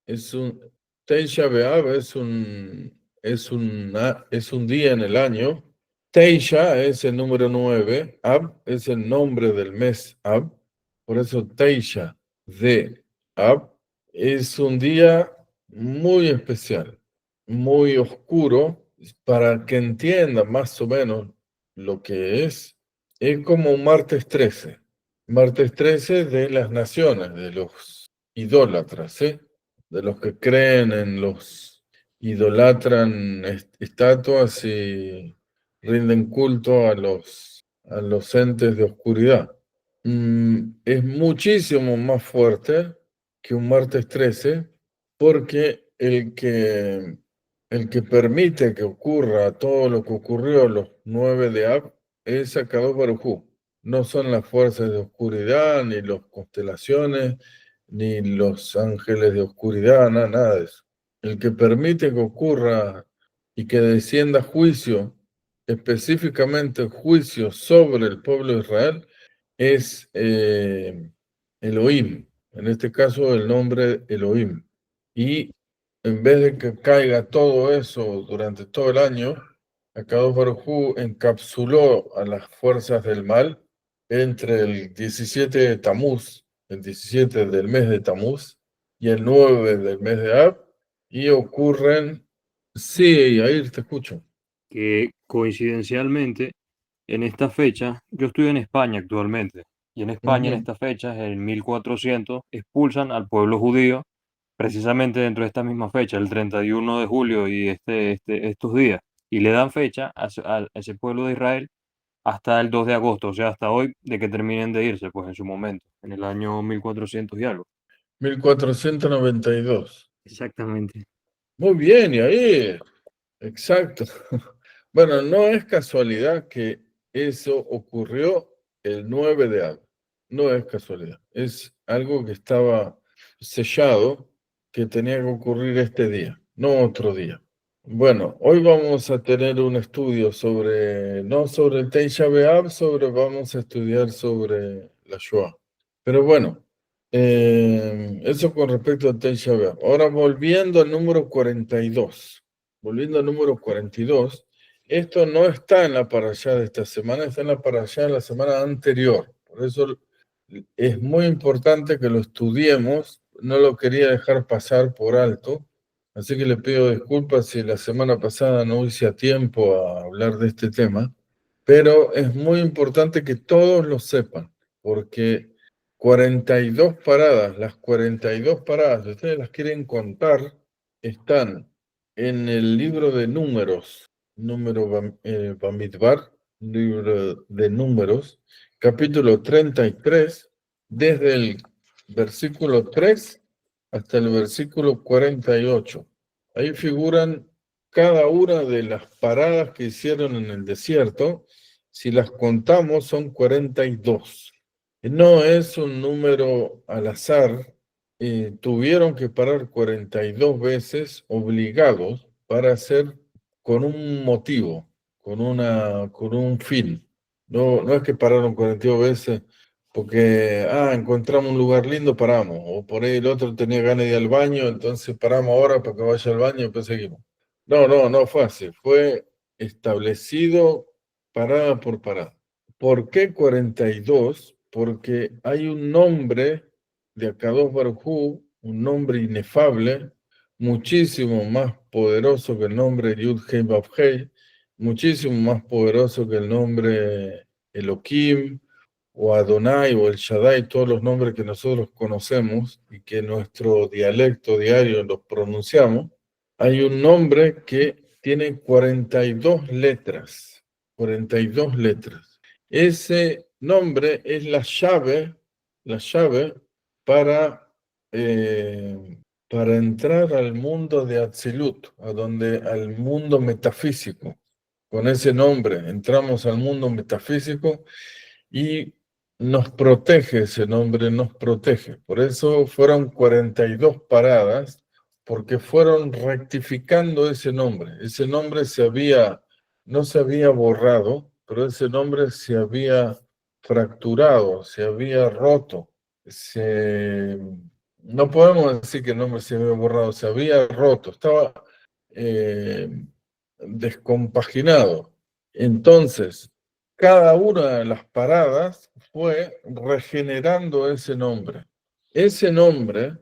es un Teisha B'Av es un día en el año. Teisha es el número 9, Ab es el nombre del mes Ab, por eso Teisha de Ab es un día muy especial, muy oscuro, para que entiendan más o menos lo que es como un martes 13 de las naciones, de los idólatras, ¿eh? De los que creen en los, idolatran estatuas y rinden culto a los entes de oscuridad. Es muchísimo más fuerte que un martes 13 porque el que permite que ocurra todo lo que ocurrió los 9 de Ab es Akadosh Baruj Hu. No son las fuerzas de oscuridad, ni las constelaciones, ni los ángeles de oscuridad, nada de eso. El que permite que ocurra y que descienda juicio, específicamente juicio sobre el pueblo de Israel, es Elohim, en este caso el nombre Elohim. Y en vez de que caiga todo eso durante todo el año, Akadosh Baruj Hu encapsuló a las fuerzas del mal entre el 17 de Tamuz, el 17 del mes de Tamuz, y el 9 del mes de Ab, y ocurren... Sí, ahí te escucho. Que coincidencialmente en esta fecha, yo estoy en España actualmente, y en España en Ujú. esta fecha, en 1400, expulsan al pueblo judío precisamente dentro de esta misma fecha, el 31 de julio y estos días, y le dan fecha a ese pueblo de Israel hasta el 2 de agosto, o sea, hasta hoy, de que terminen de irse, pues en su momento, en el año 1400 y algo. 1492. Exactamente. Muy bien, y ahí, exacto. Bueno, no es casualidad que eso ocurrió el 9 de abril. No es casualidad. Es algo que estaba sellado, que tenía que ocurrir este día, no otro día. Bueno, hoy vamos a tener un estudio sobre, no sobre el Tisha B'Av, vamos a estudiar sobre la Shoah. Pero bueno, eso con respecto al Tisha B'Av. Ahora volviendo al número 42. Volviendo al número 42, esto no está en la parashá de esta semana, está en la parashá de la semana anterior. Por eso es muy importante que lo estudiemos. No lo quería dejar pasar por alto. Así que le pido disculpas si la semana pasada no hice a tiempo a hablar de este tema, pero es muy importante que todos lo sepan, porque 42 paradas, las 42 paradas, si ustedes las quieren contar, están en el libro de números, Bamidbar, libro de números, capítulo 33, desde el versículo 3 hasta el versículo 48. Ahí figuran cada una de las paradas que hicieron en el desierto. Si las contamos, son 42. No es un número al azar. Tuvieron que parar 42 veces obligados para hacer con un motivo, con un fin. No, no es que pararon 42 veces porque, encontramos un lugar lindo, paramos. O por ahí el otro tenía ganas de ir al baño, entonces paramos ahora para que vaya al baño y después seguimos. No fue así. Fue establecido parada por parada. ¿Por qué 42? Porque hay un nombre de Akadosh Baruj Hu, un nombre inefable, muchísimo más poderoso que el nombre Yud Hei Vav Hei, muchísimo más poderoso que el nombre Elohim, o Adonai, o el Shaddai, todos los nombres que nosotros conocemos y que en nuestro dialecto diario los pronunciamos. Hay un nombre que tiene 42 letras, 42 letras. Ese nombre es la llave para, para entrar al mundo de Atzilut, al mundo metafísico. Con ese nombre entramos al mundo metafísico y nos protege, ese nombre nos protege. Por eso fueron 42 paradas, porque fueron rectificando ese nombre. Ese nombre no se había borrado, pero ese nombre se había fracturado, se había roto, se no podemos decir que el nombre se había borrado, se había roto, estaba descompaginado. Entonces, cada una de las paradas fue regenerando ese nombre. Ese nombre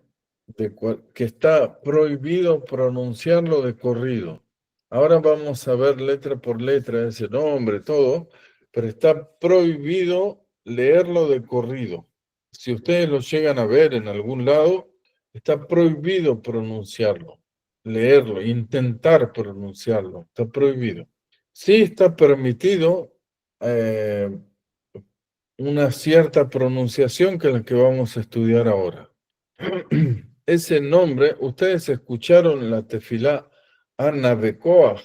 que está prohibido pronunciarlo de corrido. Ahora vamos a ver letra por letra ese nombre, todo, pero está prohibido leerlo de corrido. Si ustedes lo llegan a ver en algún lado, está prohibido pronunciarlo, leerlo, intentar pronunciarlo, está prohibido. Sí está permitido una cierta pronunciación que es la que vamos a estudiar ahora. Ese nombre, ustedes escucharon la tefilá Ana Bekoach.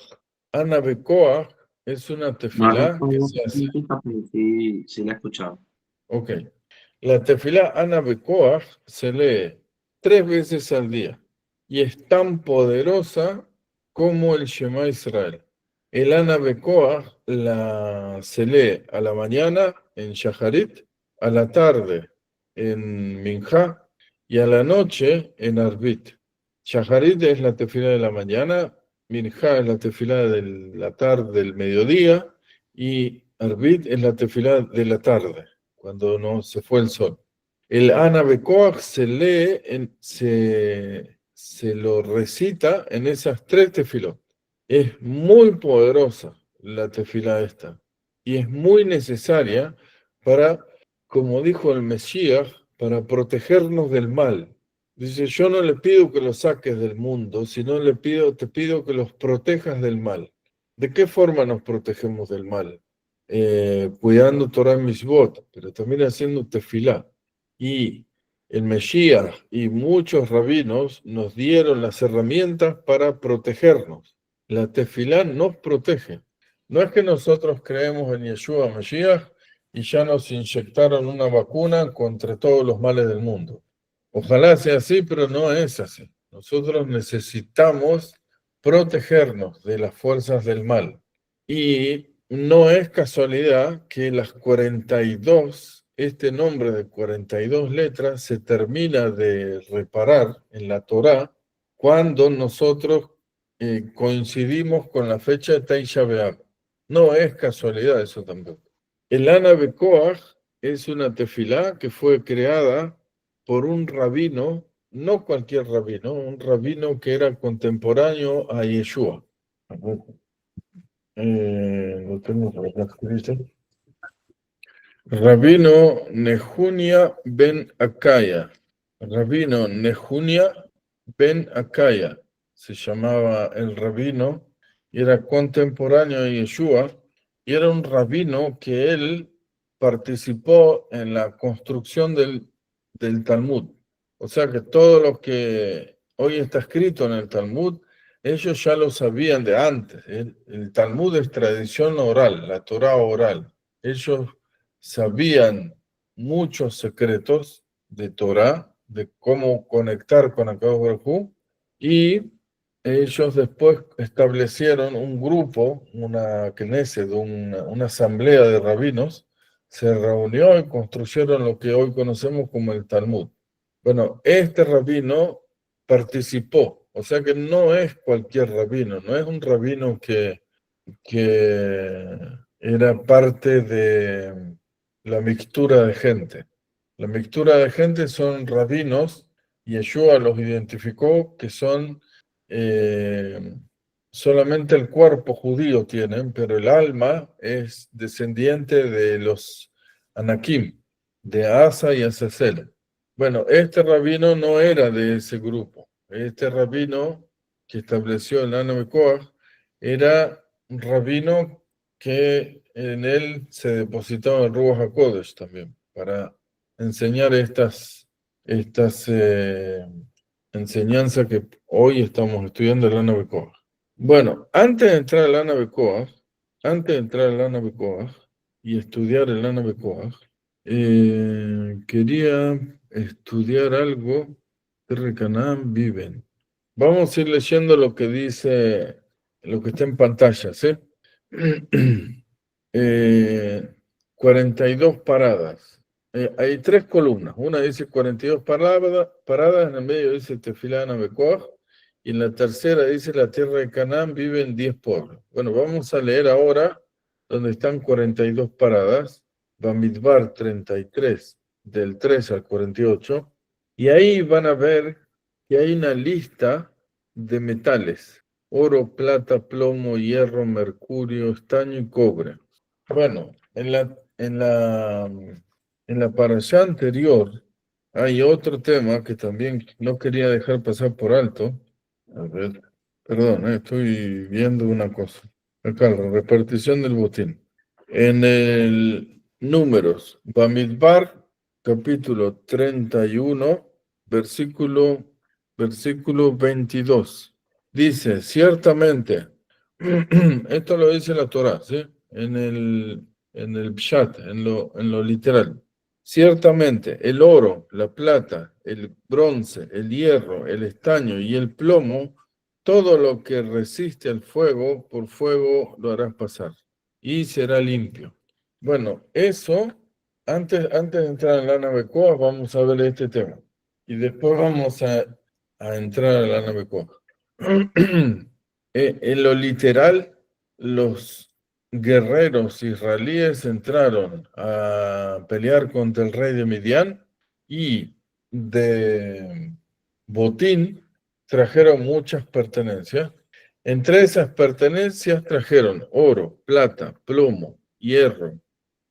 Ana Bekoach es una No tefilá que recuerdo se hace. específica, pero sí, sí la he escuchado. Ok. La tefilá Ana Bekoach se lee 3 veces al día y es tan poderosa como el Shema Israel. El Ana Bekoach se lee a la mañana en Shaharit, a la tarde en Minjá y a la noche en Arbit. Shaharit es la tefilá de la mañana, Minjá es la tefilá de la tarde, del mediodía, y Arbit es la tefilá de la tarde, cuando no se fue el sol. El Ana Bekoach se lee, se lo recita en esas 3 tefilot. Es muy poderosa la tefilá esta y es muy necesaria para, como dijo el Mesías, para protegernos del mal. Dice, yo no le pido que los saques del mundo, sino te pido que los protejas del mal. ¿De qué forma nos protegemos del mal? Cuidando Torah Mishbot, pero también haciendo tefilá. Y el Mesías y muchos rabinos nos dieron las herramientas para protegernos. La tefilá nos protege. No es que nosotros creemos en Yeshua Mesías y ya nos inyectaron una vacuna contra todos los males del mundo. Ojalá sea así, pero no es así. Nosotros necesitamos protegernos de las fuerzas del mal. Y no es casualidad que las 42, este nombre de 42 letras, se termina de reparar en la Torá cuando nosotros coincidimos con la fecha de Tisha B'Av. No es casualidad eso tampoco. El Ana Bekoach es una tefilá que fue creada por un rabino, no cualquier rabino, un rabino que era contemporáneo a Yeshua. Lo tengo por acá escrito. Rabino Nehunia ben Akaya. Rabino Nehunia ben Akaya se llamaba el rabino y era contemporáneo de Yeshua y era un rabino que él participó en la construcción del Talmud. O sea que todo lo que hoy está escrito en el Talmud, ellos ya lo sabían de antes. El Talmud es tradición oral, la Torah oral. Ellos sabían muchos secretos de Torah, de cómo conectar con Akadosh Baruj Hu, y ellos después establecieron un grupo, una Knesset, una asamblea de rabinos, se reunió y construyeron lo que hoy conocemos como el Talmud. Bueno, este rabino participó, o sea que no es cualquier rabino, no es un rabino que era parte de la mixtura de gente. La mixtura de gente son rabinos, y Yeshua los identificó que son solamente el cuerpo judío tienen, pero el alma es descendiente de los Anakim, de Asa y Azazel. Bueno, este rabino no era de ese grupo. Este rabino que estableció el Ana Bekoach era un rabino que en él se depositaba el Ruach HaKodesh también, para enseñar estas enseñanzas que hoy estamos estudiando el Ana Bekoach. Bueno, antes de entrar al Ana Bekoach, y estudiar el Ana Bekoach, quería estudiar algo que Recanán viven. Vamos a ir leyendo lo que dice, lo que está en pantalla, ¿sí? 42 paradas. hay tres columnas. Una dice 42 paradas, en el medio dice Tefilá Nabekoach, y en la tercera dice la tierra de Canaán viven 10 pueblos. Bueno, vamos a leer ahora donde están 42 paradas, Bamidbar 33, del 3 al 48, y ahí van a ver que hay una lista de metales: oro, plata, plomo, hierro, mercurio, estaño y cobre. Bueno, en la parashá anterior hay otro tema que también no quería dejar pasar por alto. A ver, perdón, estoy viendo una cosa. Acá, la repartición del botín. En el Números, Bamidbar, capítulo 31, versículo 22. Dice, ciertamente, esto lo dice la Torá, ¿sí? En el Pshat, en lo literal. Ciertamente, el oro, la plata, el bronce, el hierro, el estaño y el plomo, todo lo que resiste al fuego, por fuego lo harás pasar y será limpio. Bueno, eso, antes de entrar en la nave Koach, vamos a ver este tema. Y después vamos a entrar a la nave Koach. En lo literal, los guerreros israelíes entraron a pelear contra el rey de Midian y de botín trajeron muchas pertenencias. Entre esas pertenencias trajeron oro, plata, plomo, hierro,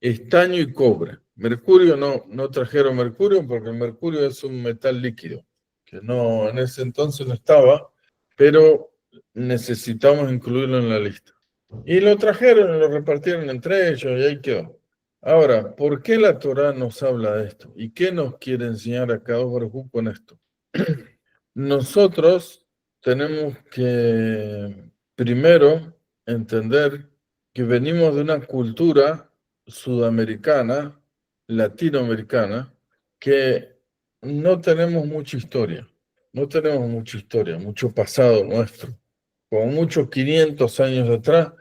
estaño y cobre. Mercurio no trajeron mercurio porque el mercurio es un metal líquido, que no, en ese entonces no estaba, pero necesitamos incluirlo en la lista. Y lo trajeron y lo repartieron entre ellos y ahí quedó. Ahora, ¿por qué la Torá nos habla de esto? ¿Y qué nos quiere enseñar a cada uno con esto? Nosotros tenemos que primero entender que venimos de una cultura sudamericana, latinoamericana, que no tenemos mucha historia, mucho pasado nuestro, como mucho 500 años atrás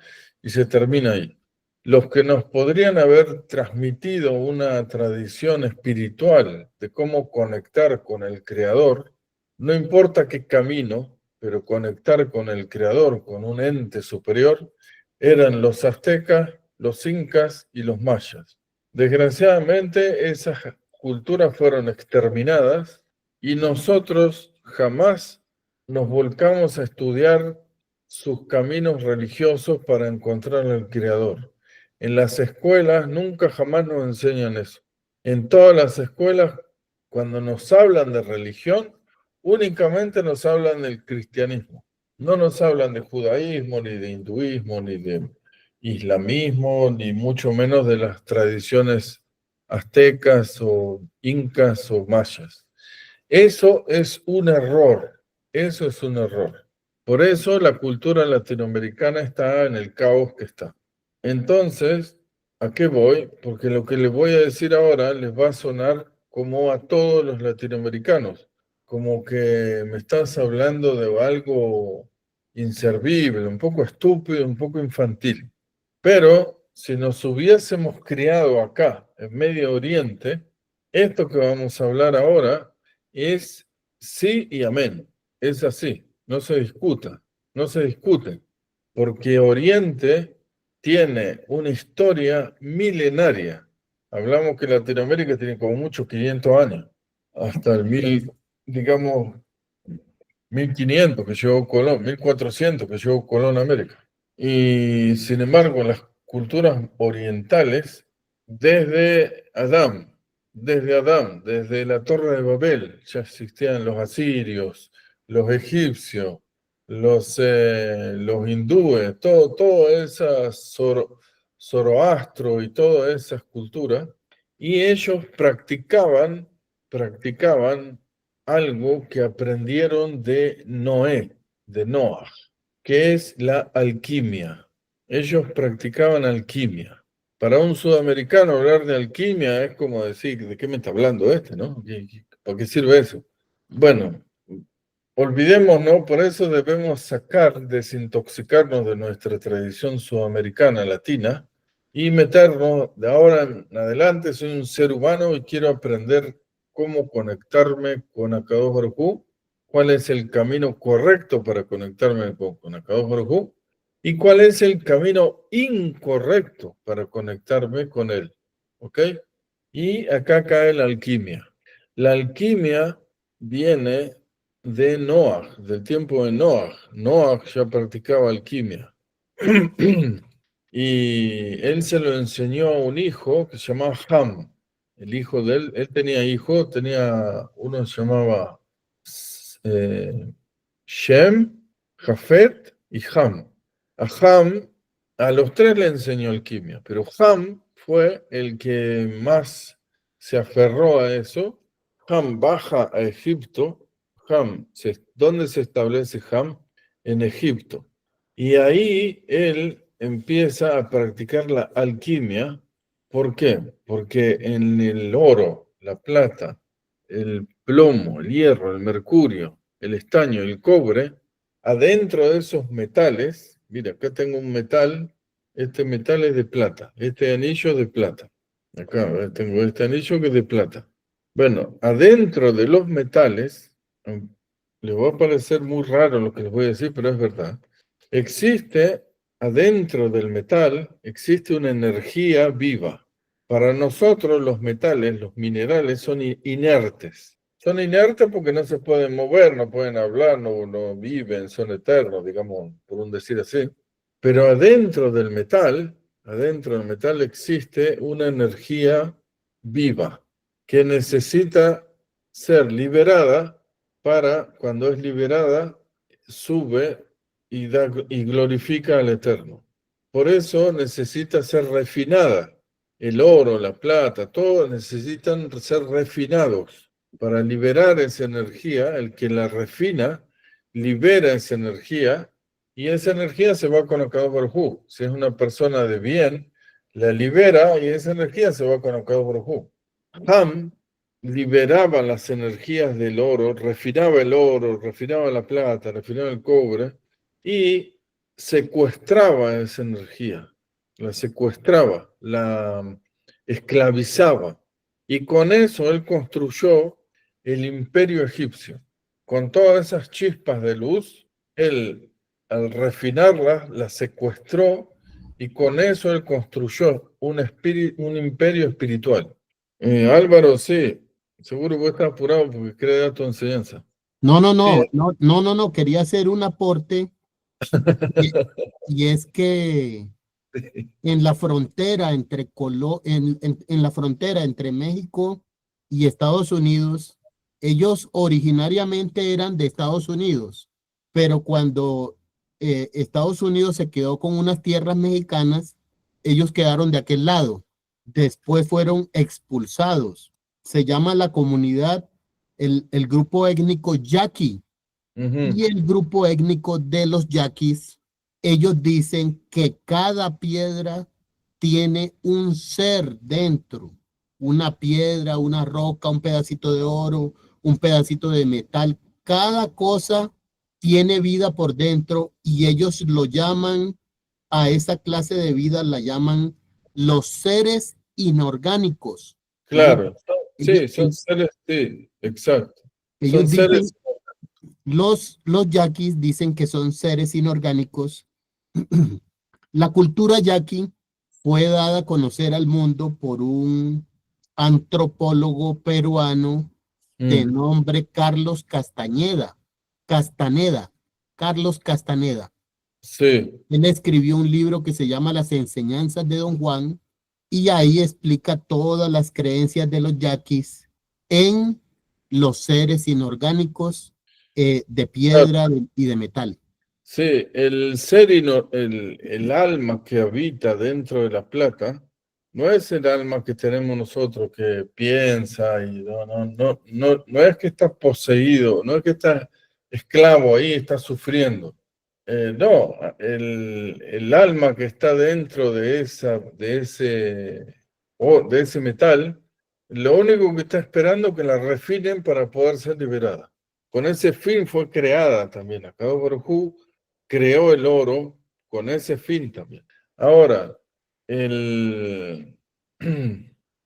y se termina ahí. Los que nos podrían haber transmitido una tradición espiritual de cómo conectar con el Creador, no importa qué camino, pero conectar con el Creador, con un ente superior, eran los aztecas, los incas y los mayas. Desgraciadamente, esas culturas fueron exterminadas y nosotros jamás nos volcamos a estudiar sus caminos religiosos para encontrar al Creador. En las escuelas nunca jamás nos enseñan eso. En todas las escuelas, cuando nos hablan de religión, únicamente nos hablan del cristianismo. No nos hablan de judaísmo, ni de hinduismo, ni de islamismo, ni mucho menos de las tradiciones aztecas o incas o mayas. Eso es un error, eso es un error. Por eso la cultura latinoamericana está en el caos que está. Entonces, ¿a qué voy? Porque lo que les voy a decir ahora les va a sonar como a todos los latinoamericanos, como que me estás hablando de algo inservible, un poco estúpido, un poco infantil. Pero si nos hubiésemos criado acá, en Medio Oriente, esto que vamos a hablar ahora es sí y amén. Es así, no se discuta, no se discute, porque Oriente tiene una historia milenaria. Hablamos que Latinoamérica tiene como mucho 500 años, hasta el digamos, 1500 que llegó Colón, 1400 que llegó Colón a América. Y sin embargo, las culturas orientales, desde la Torre de Babel, ya existían los asirios, los egipcios, los hindúes, todo esas Zoroastro y todas esas culturas, y ellos practicaban algo que aprendieron de Noé, de Noah, que es la alquimia. Ellos practicaban alquimia. Para un sudamericano hablar de alquimia es como decir, ¿de qué me está hablando este, no? ¿Para qué sirve eso? Bueno, olvidemos, ¿no? Por eso debemos desintoxicarnos de nuestra tradición sudamericana, latina, y meternos, de ahora en adelante soy un ser humano y quiero aprender cómo conectarme con Akadosh Baruj Hu, cuál es el camino correcto para conectarme con Akadosh Baruj Hu, y cuál es el camino incorrecto para conectarme con él. ¿Ok? Y acá cae la alquimia. La alquimia viene de Noah, del tiempo de Noah. Noah ya practicaba alquimia. Y él se lo enseñó a un hijo que se llamaba Ham. El hijo de él tenía hijos, uno se llamaba eh, Shem, Jafet y Ham. A Ham, a los tres le enseñó alquimia, pero Ham fue el que más se aferró a eso. Ham baja a Egipto. ¿Dónde se establece Ham? En Egipto. Y ahí él empieza a practicar la alquimia. ¿Por qué? Porque en el oro, la plata, el plomo, el hierro, el mercurio, el estaño, el cobre, adentro de esos metales, mira, acá tengo un metal, este metal es de plata, este anillo es de plata. Acá tengo este anillo que es de plata. Bueno, adentro de los metales, les va a parecer muy raro lo que les voy a decir, pero es verdad. Existe, adentro del metal, existe una energía viva. Para nosotros los metales, los minerales, son inertes. Son inertes porque no se pueden mover, no pueden hablar, no viven, son eternos, digamos, por un decir así. Pero adentro del metal existe una energía viva que necesita ser liberada para, cuando es liberada, sube y glorifica al Eterno. Por eso necesita ser refinada. El oro, la plata, todo necesitan ser refinados para liberar esa energía. El que la refina libera esa energía y esa energía se va con Akadosh Baruj Hu. Si es una persona de bien, la libera y esa energía se va con Akadosh Baruj Hu. Ham liberaba las energías del oro, refinaba la plata, refinaba el cobre y secuestraba esa energía, la secuestraba, la esclavizaba. Y con eso él construyó el imperio egipcio. Con todas esas chispas de luz, él, al refinarlas, las secuestró y con eso él construyó un imperio espiritual. Álvaro, sí, seguro que vos estás apurado porque quiere dar tu enseñanza. No, no, Sí. no, quería hacer un aporte y, y es que en la frontera en la frontera entre México y Estados Unidos, ellos originariamente eran de Estados Unidos, pero cuando Estados Unidos se quedó con unas tierras mexicanas, ellos quedaron de aquel lado. Después fueron expulsados. Se llama la comunidad, el grupo étnico yaqui. Y el grupo étnico de los yaquis, ellos dicen que cada piedra tiene un ser dentro, una piedra, una roca, un pedacito de oro, un pedacito de metal. Cada cosa tiene vida por dentro y ellos lo llaman, a esa clase de vida la llaman los seres inorgánicos. Claro, Ellos, sí, son seres, sí, exacto. Son ellos dicen, seres, los yaquis dicen que son seres inorgánicos. La cultura yaqui fue dada a conocer al mundo por un antropólogo peruano de mm, nombre Castaneda, Carlos Castaneda. sí, Él escribió un libro que se llama Las Enseñanzas de Don Juan y ahí explica todas las creencias de los yaquis en los seres inorgánicos de claro, piedra y de metal. sí, el alma que habita dentro de la plata no es el alma que tenemos nosotros que piensa y no es que está poseído, no es que está esclavo ahí, está sufriendo. No, el alma que está dentro de ese metal, lo único que está esperando es que la refinen para poder ser liberada. Con ese fin fue creada también. Akadosh Baruj Hu creó el oro con ese fin también. Ahora,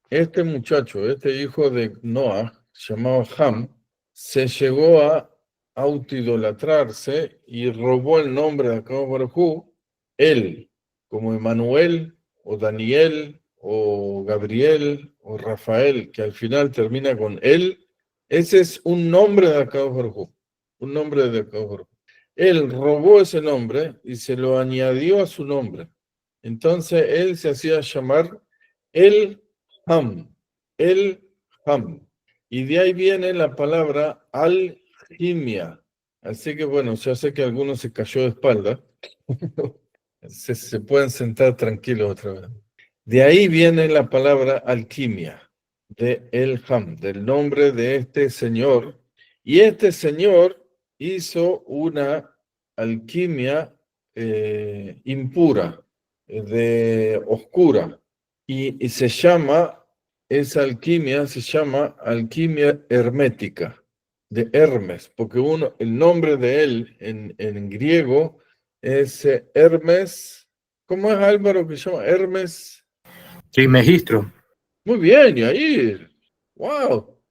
este muchacho, este hijo de Noah, llamado Ham, se llegó a autoidolatrarse y robó el nombre de Akadosh Baruj Hu, él, como Emanuel, o Daniel, o Gabriel, o Rafael, que al final termina con él. Ese es un nombre de Akadosh Baruj Hu, un nombre de Akadosh Baruj Hu. Él robó ese nombre y se lo añadió a su nombre. Entonces él se hacía llamar El Ham, El Ham. Y de ahí viene la palabra alquimia. Así que bueno, ya sé que algunos se cayó de espalda. Se pueden sentar tranquilos otra vez. De ahí viene la palabra alquimia, de El Ham, del nombre de este señor. Y este señor hizo una alquimia impura, de oscura, y se llama, esa alquimia se llama alquimia hermética, de Hermes, porque el nombre de él en griego es Hermes. ¿Cómo es, Álvaro, que se llama Hermes? Trimegistro. Muy bien, Yair. ¡Wow!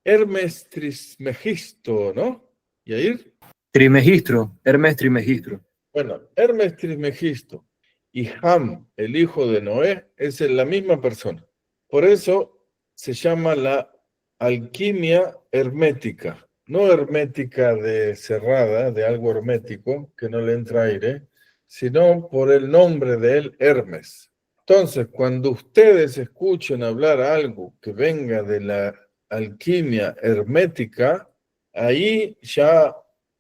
Hermes Trismegisto, ¿no? Yair. Trimegistro. Hermes Trimegistro. Bueno, Hermes Trismegisto y Ham, el hijo de Noé, es la misma persona. Por eso se llama la alquimia hermética. No hermética de cerrada, de algo hermético, que no le entra aire, sino por el nombre de él, Hermes. Entonces, cuando ustedes escuchen hablar algo que venga de la alquimia hermética, ahí ya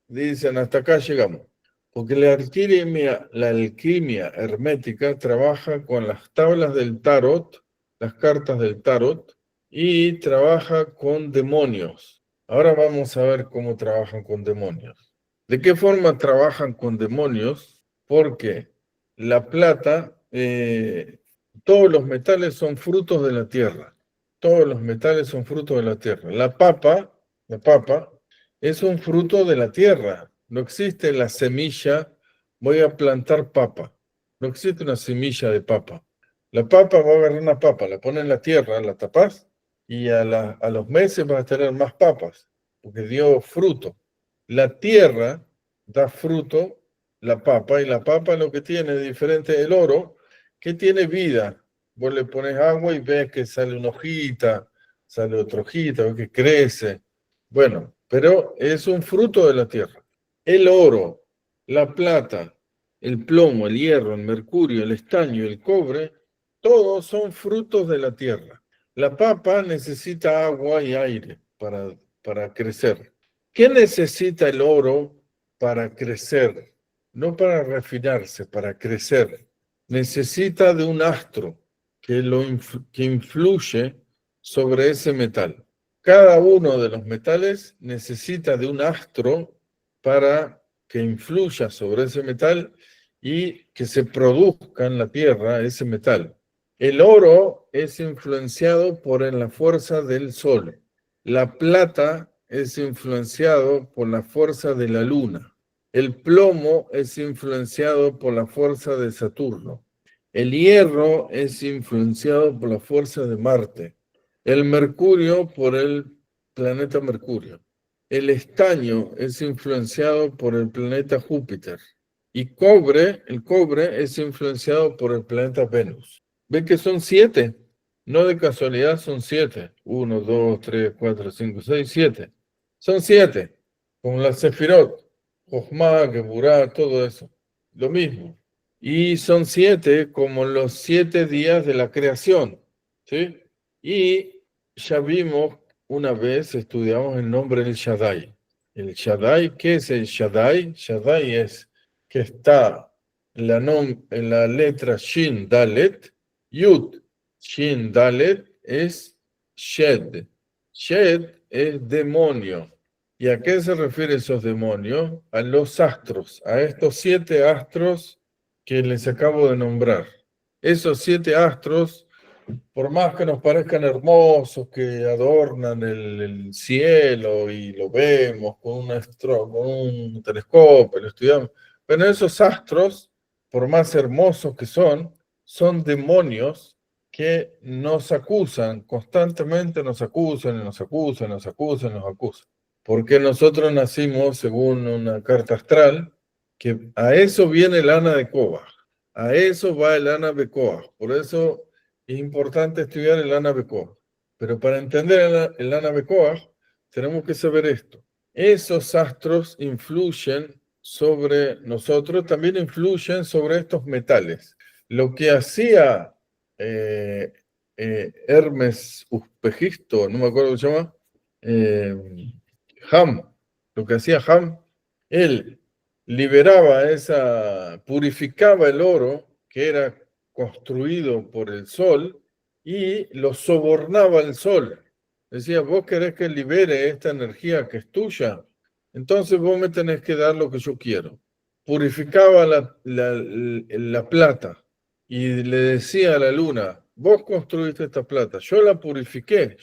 dicen, hasta acá llegamos. Porque la alquimia hermética trabaja con las tablas del tarot, las cartas del tarot, y trabaja con demonios. Ahora vamos a ver cómo trabajan con demonios. ¿De qué forma trabajan con demonios? Porque la plata, todos los metales son frutos de la tierra. Todos los metales son frutos de la tierra. La papa es un fruto de la tierra. No existe la semilla, voy a plantar papa. No existe una semilla de papa. La papa, va a agarrar una papa, la pone en la tierra, la tapas y a los meses vas a tener más papas, porque dio fruto. La tierra da fruto, la papa, y la papa lo que tiene es diferente del oro, que tiene vida. Vos le pones agua y ves que sale una hojita, sale otra hojita, ves que crece. Bueno, pero es un fruto de la tierra. El oro, la plata, el plomo, el hierro, el mercurio, el estaño, el cobre, todos son frutos de la tierra. La papa necesita agua y aire para crecer. ¿Qué necesita el oro para crecer? No para refinarse, para crecer. Necesita de un astro que influye sobre ese metal. Cada uno de los metales necesita de un astro para que influya sobre ese metal y que se produzca en la tierra ese metal. El oro es influenciado por la fuerza del sol. La plata es influenciado por la fuerza de la luna. El plomo es influenciado por la fuerza de Saturno. El hierro es influenciado por la fuerza de Marte. El mercurio por el planeta Mercurio. El estaño es influenciado por el planeta Júpiter. Y el cobre es influenciado por el planeta Venus. ¿Ven que son 7? No de casualidad son 7. 1, 2, 3, 4, 5, 6, 7. Son 7. Como la Sefirot, Jochma, Geburah, todo eso. Lo mismo. Y son 7 como los 7 días de la creación. ¿Sí? Y ya vimos una vez, estudiamos el nombre del Shaddai. El Shaddai, ¿qué es el Shaddai? Shaddai es que está en la letra Shin Dalet, Yud. Shin Dalet es Shed. Shed es demonio. ¿Y a qué se refieren esos demonios? A los astros, a estos 7 astros que les acabo de nombrar. Esos 7 astros, por más que nos parezcan hermosos, que adornan el cielo y lo vemos con un telescopio, lo estudiamos, pero esos astros, por más hermosos que son son demonios que nos acusan, constantemente nos acusan, nos acusan, nos acusan, nos acusan. Porque nosotros nacimos, según una carta astral, que a eso viene el Ana de Korach, a eso va el Ana de Korach. Por eso es importante estudiar el Ana de Korach. Pero para entender el Ana de Korach, tenemos que saber esto. Esos astros influyen sobre nosotros, también influyen sobre estos metales. Lo que hacía Hermes Uspegisto, no me acuerdo cómo se llama, Ham, lo que hacía Ham, él liberaba purificaba el oro que era construido por el sol y lo sobornaba al sol. Decía, vos querés que libere esta energía que es tuya, entonces vos me tenés que dar lo que yo quiero. Purificaba la plata y le decía a la luna, vos construiste esta plata, yo la purifiqué.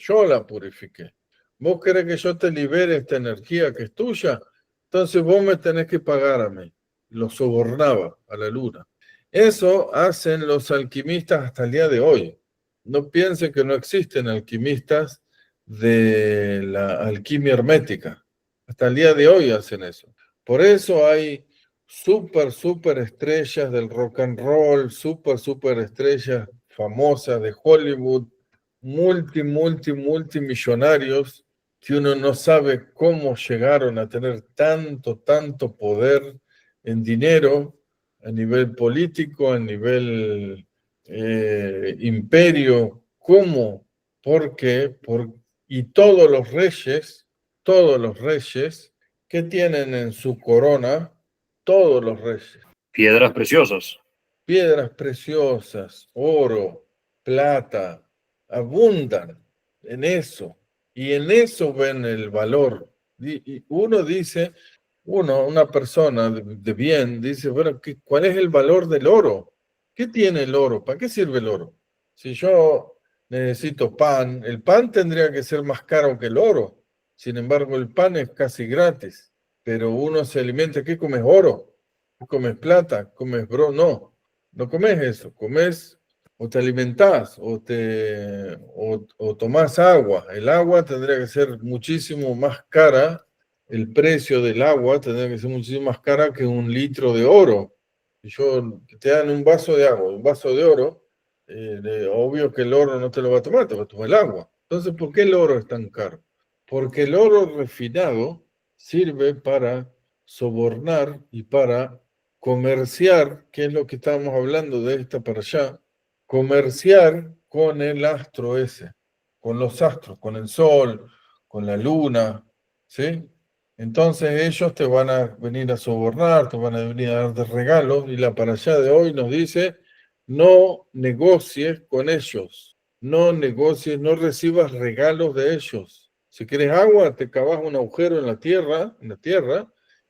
Vos querés que yo te libere esta energía que es tuya, entonces vos me tenés que pagar a mí. Lo sobornaba a la luna. Eso hacen los alquimistas hasta el día de hoy. No piensen que no existen alquimistas de la alquimia hermética. Hasta el día de hoy hacen eso. Por eso hay super estrellas del rock and roll, super estrellas famosas de Hollywood, multimillonarios, que uno no sabe cómo llegaron a tener tanto poder en dinero, a nivel político, a nivel imperio. ¿Cómo? ¿Por qué? Y todos los reyes, ¿qué tienen en su corona? Todos los reyes. Piedras preciosas. Piedras preciosas, oro, plata, abundan en eso. Y en eso ven el valor. Y uno dice, una persona de bien, dice, bueno, ¿cuál es el valor del oro? ¿Qué tiene el oro? ¿Para qué sirve el oro? Si yo necesito pan, el pan tendría que ser más caro que el oro. Sin embargo, el pan es casi gratis. Pero uno se alimenta, ¿qué comes? Oro. ¿Comes plata? ¿Comes bro? No comes eso. Comes o te alimentás o tomás agua. El agua tendría que ser muchísimo más cara. El precio del agua tendría que ser muchísimo más cara que un litro de oro. Si te dan un vaso de agua, un vaso de oro, obvio que el oro no te lo va a tomar, te va a tomar el agua. Entonces, ¿por qué el oro es tan caro? Porque el oro refinado sirve para sobornar y para comerciar, que es lo que estábamos hablando de esta para allá, comerciar con el astro ese, con los astros, con el sol, con la luna, ¿sí? Entonces ellos te van a venir a sobornar, te van a venir a dar de regalos, y la para allá de hoy nos dice, no negocies con ellos, no negocies, no recibas regalos de ellos. Si quieres agua, te cavas un agujero en la tierra,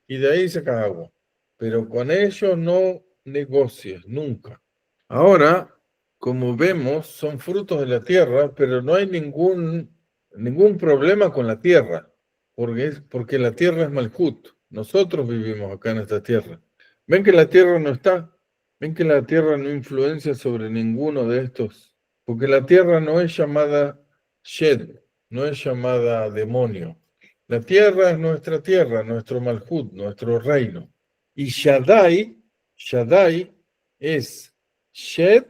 y de ahí sacas agua. Pero con ellos no negocies, nunca. Ahora, como vemos, son frutos de la tierra, pero no hay ningún problema con la tierra, porque la tierra es Malhut. Nosotros vivimos acá en esta tierra. Ven que la tierra no está, ven que la tierra no influencia sobre ninguno de estos, porque la tierra no es llamada Shed, no es llamada demonio. La tierra es nuestra tierra, nuestro Malhut, nuestro reino. Y Shaddai es Shed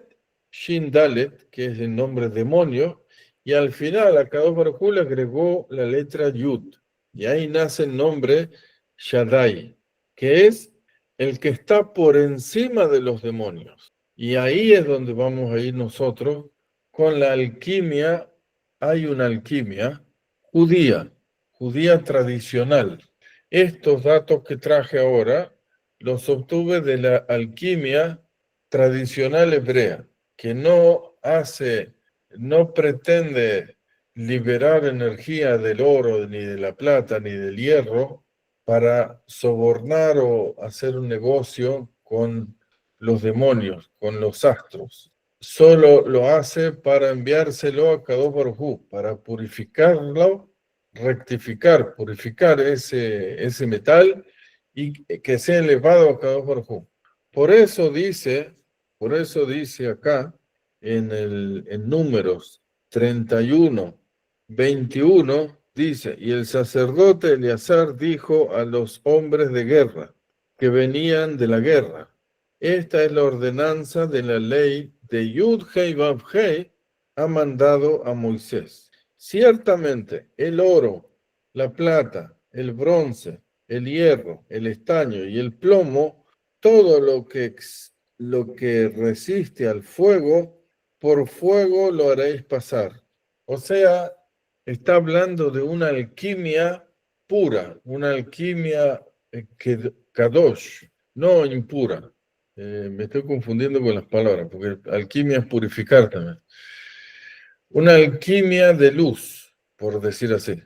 Shin Dalet, que es el nombre demonio, y al final a Kadosh Baruj Hu le agregó la letra Yud, y ahí nace el nombre Shaddai, que es el que está por encima de los demonios. Y ahí es donde vamos a ir nosotros con la alquimia. Hay una alquimia judía tradicional. Estos datos que traje ahora los obtuve de la alquimia tradicional hebrea, que no pretende liberar energía del oro, ni de la plata, ni del hierro, para sobornar o hacer un negocio con los demonios, con los astros. Solo lo hace para enviárselo a Kadosh Baruj Hu, para purificarlo, purificar ese metal y que sea elevado a Kadosh Baruj Hu. Por eso dice Por eso dice acá, en Números 31, 21, dice, y el sacerdote Eleazar dijo a los hombres de guerra que venían de la guerra, esta es la ordenanza de la ley de Yud-Hei Vav-Hei, ha mandado a Moisés. Ciertamente, el oro, la plata, el bronce, el hierro, el estaño y el plomo, todo lo que resiste al fuego, por fuego lo haréis pasar. O sea, está hablando de una alquimia pura, una alquimia kadosh, no impura. Me estoy confundiendo con las palabras, porque alquimia es purificar también. Una alquimia de luz, por decir así.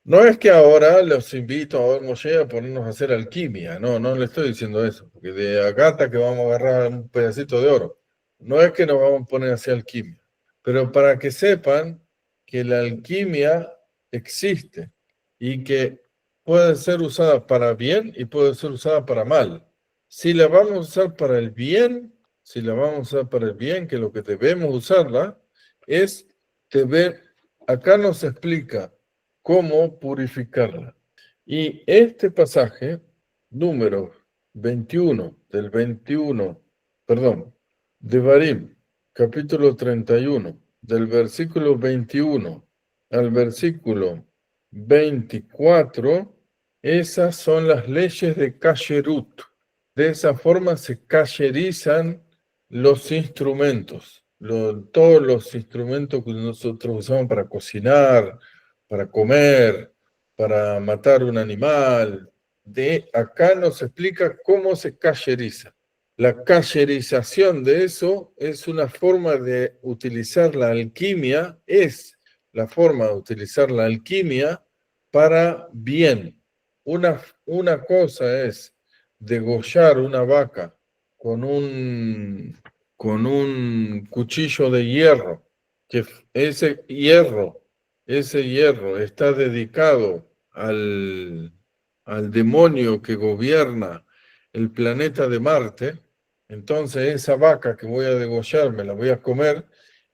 No es que ahora los invito a ver Moshe a ponernos a hacer alquimia, no le estoy diciendo eso, porque de acá que vamos a agarrar un pedacito de oro. No es que nos vamos a poner a hacer alquimia, pero para que sepan que la alquimia existe y que puede ser usada para bien y puede ser usada para mal. Si la vamos a usar para el bien, que es lo que debemos usarla, es acá nos explica cómo purificarla. Y este pasaje, número 21, Devarim, capítulo 31, del versículo 21 al versículo 24, esas son las leyes de kasherut. De esa forma se kasherizan los instrumentos, todos los instrumentos que nosotros usamos para cocinar, para comer, para matar un animal. De acá nos explica cómo se kasheriza. La kasherización de eso es una forma de utilizar la alquimia, para bien. Una cosa es degollar una vaca con un cuchillo de hierro, que ese hierro está dedicado al demonio que gobierna el planeta de Marte. Entonces esa vaca que voy a degollar me la voy a comer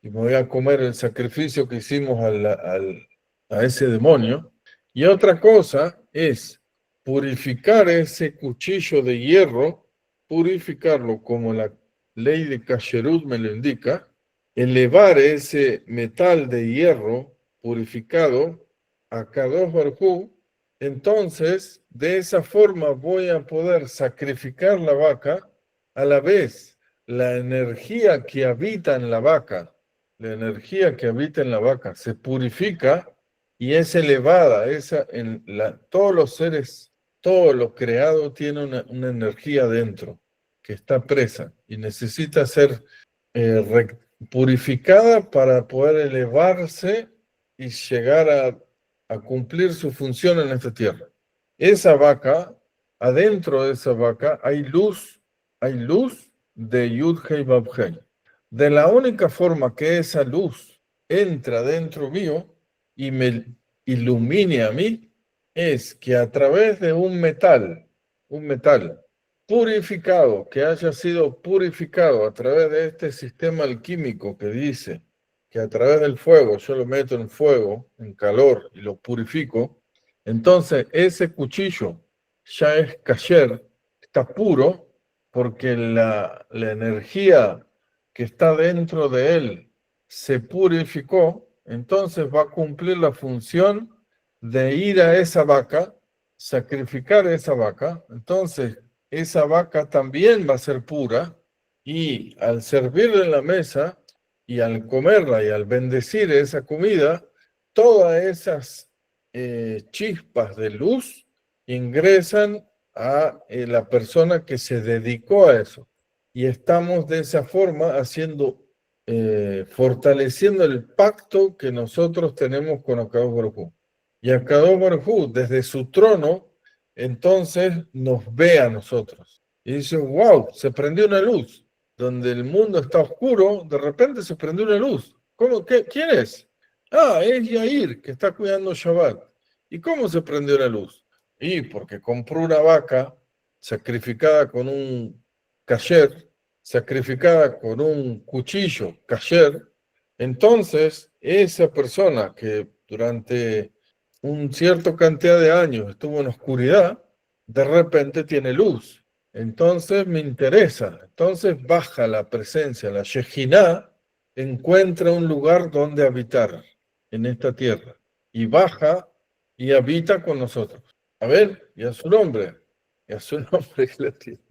y me voy a comer el sacrificio que hicimos a ese demonio. Y otra cosa es purificar ese cuchillo de hierro, purificarlo como la ley de Kasherut me lo indica, elevar ese metal de hierro purificado a Kadosh Baruj Hu. Entonces, de esa forma voy a poder sacrificar la vaca, a la vez la energía que habita en la vaca, se purifica y es elevada. Todos los seres, todo lo creado tiene una energía dentro que está presa y necesita ser purificada para poder elevarse y llegar a cumplir su función en esta tierra. Esa vaca, adentro de esa vaca hay luz de Yud-Hei Vav-Hei. De la única forma que esa luz entra dentro mío y me ilumine a mí, es que a través de un metal purificado, que haya sido purificado a través de este sistema alquímico que dice que a través del fuego, yo lo meto en fuego, en calor, y lo purifico, entonces ese cuchillo ya es kasher, está puro, porque la energía que está dentro de él se purificó, entonces va a cumplir la función de ir a esa vaca, sacrificar a esa vaca. Entonces esa vaca también va a ser pura, y al servirla en la mesa y al comerla y al bendecir esa comida, todas esas chispas de luz ingresan a la persona que se dedicó a eso. Y estamos de esa forma fortaleciendo el pacto que nosotros tenemos con Akadosh Baruj Hu. Y Akadosh Baruj Hu, desde su trono, entonces nos ve a nosotros. Y dice, wow, se prendió una luz. Donde el mundo está oscuro, de repente se prendió una luz. ¿Cómo? ¿Quién es? Ah, es Yair, que está cuidando Shabbat. ¿Y cómo se prendió la luz? Y porque compró una vaca sacrificada con un kasher, sacrificada con un cuchillo kasher, entonces esa persona que durante un cierto cantidad de años estuvo en oscuridad, de repente tiene luz. Entonces me interesa. Entonces baja la presencia, la Shejinah encuentra un lugar donde habitar en esta tierra. Y baja y habita con nosotros. A ver, y a su nombre. Y a su nombre que lo tiene.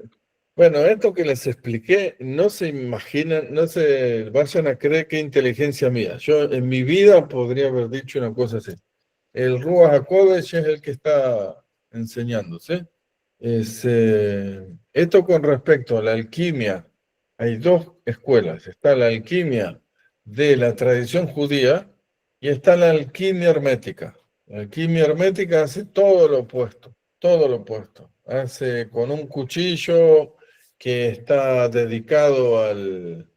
Bueno, esto que les expliqué, no se imaginan, no se vayan a creer que inteligencia mía. Yo en mi vida podría haber dicho una cosa así. El Ruach HaKodesh es el que está enseñándose. Esto con respecto a la alquimia, hay dos escuelas. Está la alquimia de la tradición judía y está la alquimia hermética. La alquimia hermética hace todo lo opuesto, todo lo opuesto. Hace con un cuchillo que está dedicado al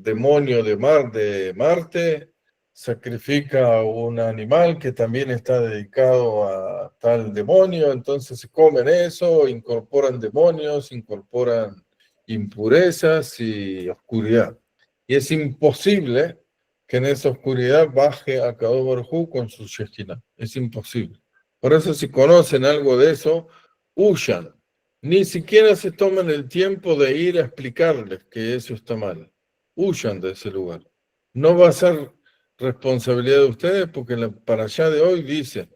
demonio de Marte, sacrifica un animal que también está dedicado a tal demonio, entonces se comen eso, incorporan demonios, incorporan impurezas y oscuridad. Y es imposible que en esa oscuridad baje a Kadosh Baruj Hu con su Shekhinah. Es imposible. Por eso si conocen algo de eso, huyan. Ni siquiera se toman el tiempo de ir a explicarles que eso está mal. Huyan de ese lugar. No va a ser responsabilidad de ustedes porque para allá de hoy dice,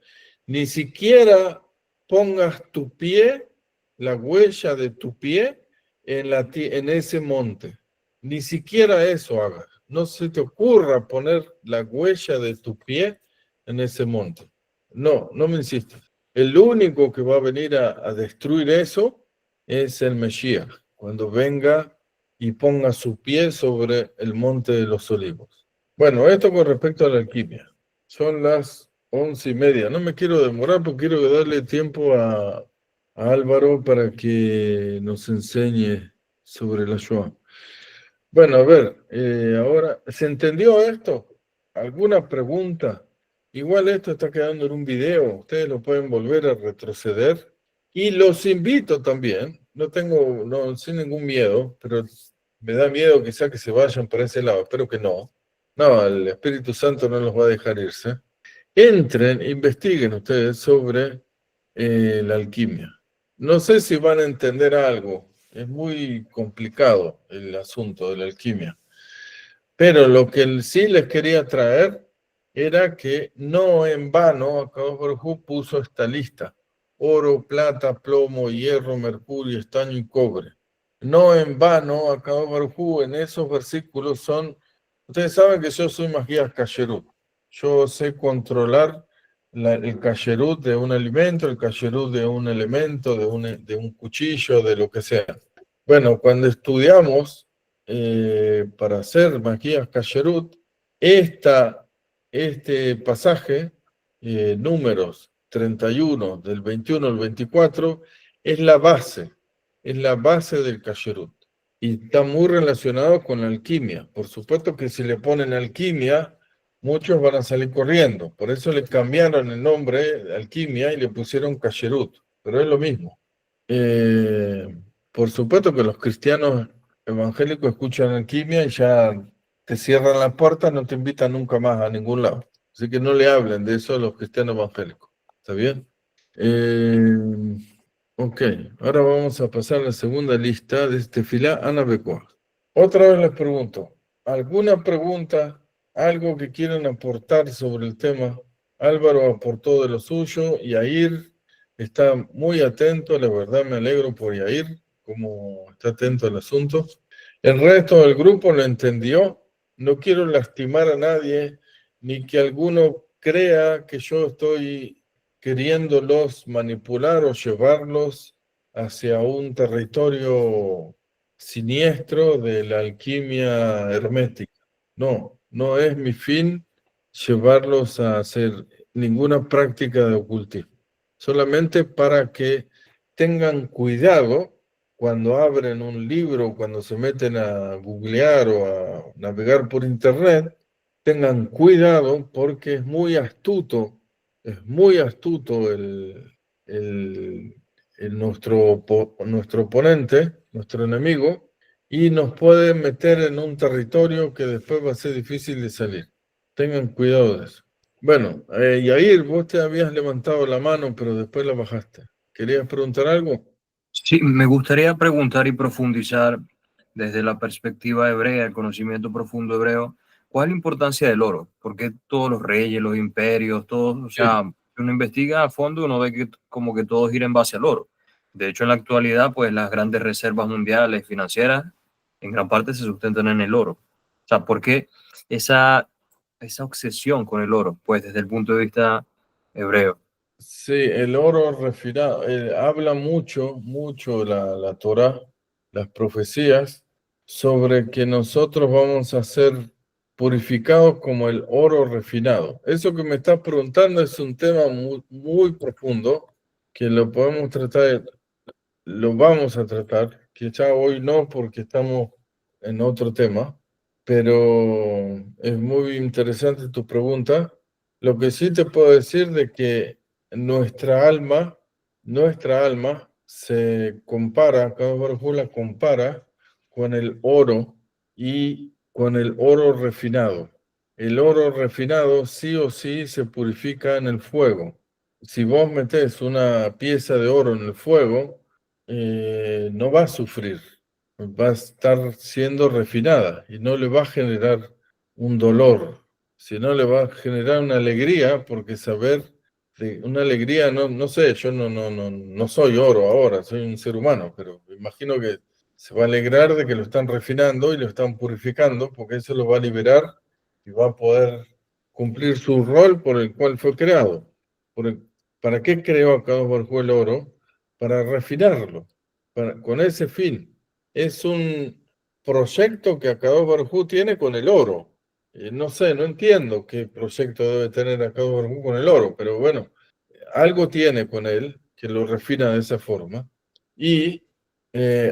ni siquiera pongas tu pie, la huella de tu pie en ese monte. Ni siquiera eso hagas. No se te ocurra poner la huella de tu pie en ese monte. No, no me insistas. El único que va a venir a destruir eso es el Mesías, cuando venga y ponga su pie sobre el monte de los olivos. Bueno, esto con respecto a la alquimia. Son las 11:30. No me quiero demorar porque quiero darle tiempo a Álvaro para que nos enseñe sobre la Shoah. Bueno, a ver, ahora, ¿se entendió esto? ¿Alguna pregunta? Igual esto está quedando en un video, ustedes lo pueden volver a retroceder. Y los invito también, no, sin ningún miedo, pero me da miedo quizá que se vayan para ese lado, espero que no. No, el Espíritu Santo no los va a dejar irse. Entren, investiguen ustedes sobre la alquimia. No sé si van a entender algo, es muy complicado el asunto de la alquimia. Pero lo que sí les quería traer era que no en vano Akadosh Baruj Hu puso esta lista: oro, plata, plomo, hierro, mercurio, estaño y cobre. No en vano Akadosh Baruj Hu en esos versículos son... Ustedes saben que yo soy Magías Kasherut. Yo sé controlar el kasherut de un alimento, el kasherut de un elemento, de un cuchillo, de lo que sea. Bueno, cuando estudiamos para hacer Magías Kasherut, este pasaje, números 31, del 21 al 24, es la base del Kasherut. Y está muy relacionado con la alquimia. Por supuesto que si le ponen alquimia, muchos van a salir corriendo. Por eso le cambiaron el nombre de alquimia y le pusieron Kasherut. Pero es lo mismo. Por supuesto que los cristianos evangélicos escuchan alquimia y ya te cierran las puertas, no te invitan nunca más a ningún lado. Así que no le hablen de eso a los cristianos evangélicos. ¿Está bien? Ok, ahora vamos a pasar a la segunda lista de este filá Ana Becoa. Otra vez les pregunto, ¿alguna pregunta, algo que quieran aportar sobre el tema? Álvaro aportó de lo suyo, Yair está muy atento, la verdad me alegro por Yair, como está atento al asunto. El resto del grupo lo entendió, no quiero lastimar a nadie, ni que alguno crea que yo estoy queriéndolos manipular o llevarlos hacia un territorio siniestro de la alquimia hermética. No, no es mi fin llevarlos a hacer ninguna práctica de ocultismo. Solamente para que tengan cuidado cuando abren un libro, cuando se meten a googlear o a navegar por internet, tengan cuidado porque es muy astuto nuestro oponente, nuestro enemigo, y nos puede meter en un territorio que después va a ser difícil de salir. Tengan cuidado de eso. Bueno, Yair, vos te habías levantado la mano, pero después la bajaste. ¿Querías preguntar algo? Sí, me gustaría preguntar y profundizar desde la perspectiva hebrea, el conocimiento profundo hebreo, ¿cuál es la importancia del oro? Porque todos los reyes, los imperios, todos, o sea, uno investiga a fondo y uno ve que como que todo gira en base al oro. De hecho, en la actualidad, pues las grandes reservas mundiales financieras en gran parte se sustentan en el oro. O sea, ¿por qué esa obsesión con el oro? Pues desde el punto de vista hebreo. Sí, el oro refinado, habla mucho la Torá, las profecías, sobre que nosotros vamos a ser purificados como el oro refinado. Eso que me estás preguntando es un tema muy profundo, que lo podemos tratar, lo vamos a tratar, quizá hoy no porque estamos en otro tema, pero es muy interesante tu pregunta. Lo que sí te puedo decir de que nuestra alma se compara, cada Baruj la compara con el oro y con el oro refinado. El oro refinado sí o sí se purifica en el fuego. Si vos metés una pieza de oro en el fuego, no va a sufrir, va a estar siendo refinada y no le va a generar un dolor, sino le va a generar una alegría, porque saber, una alegría, no sé, yo no soy oro ahora, soy un ser humano, pero me imagino que se va a alegrar de que lo están refinando y lo están purificando, porque eso lo va a liberar y va a poder cumplir su rol por el cual fue creado. ¿Para qué creó Akadosh Baruj Hu el oro? Para refinarlo, con ese fin. Es un proyecto que Akadosh Baruj Hu tiene con el oro. No sé, no entiendo qué proyecto debe tener Akadosh Baruj Hu con el oro, pero bueno, algo tiene con él que lo refina de esa forma. Y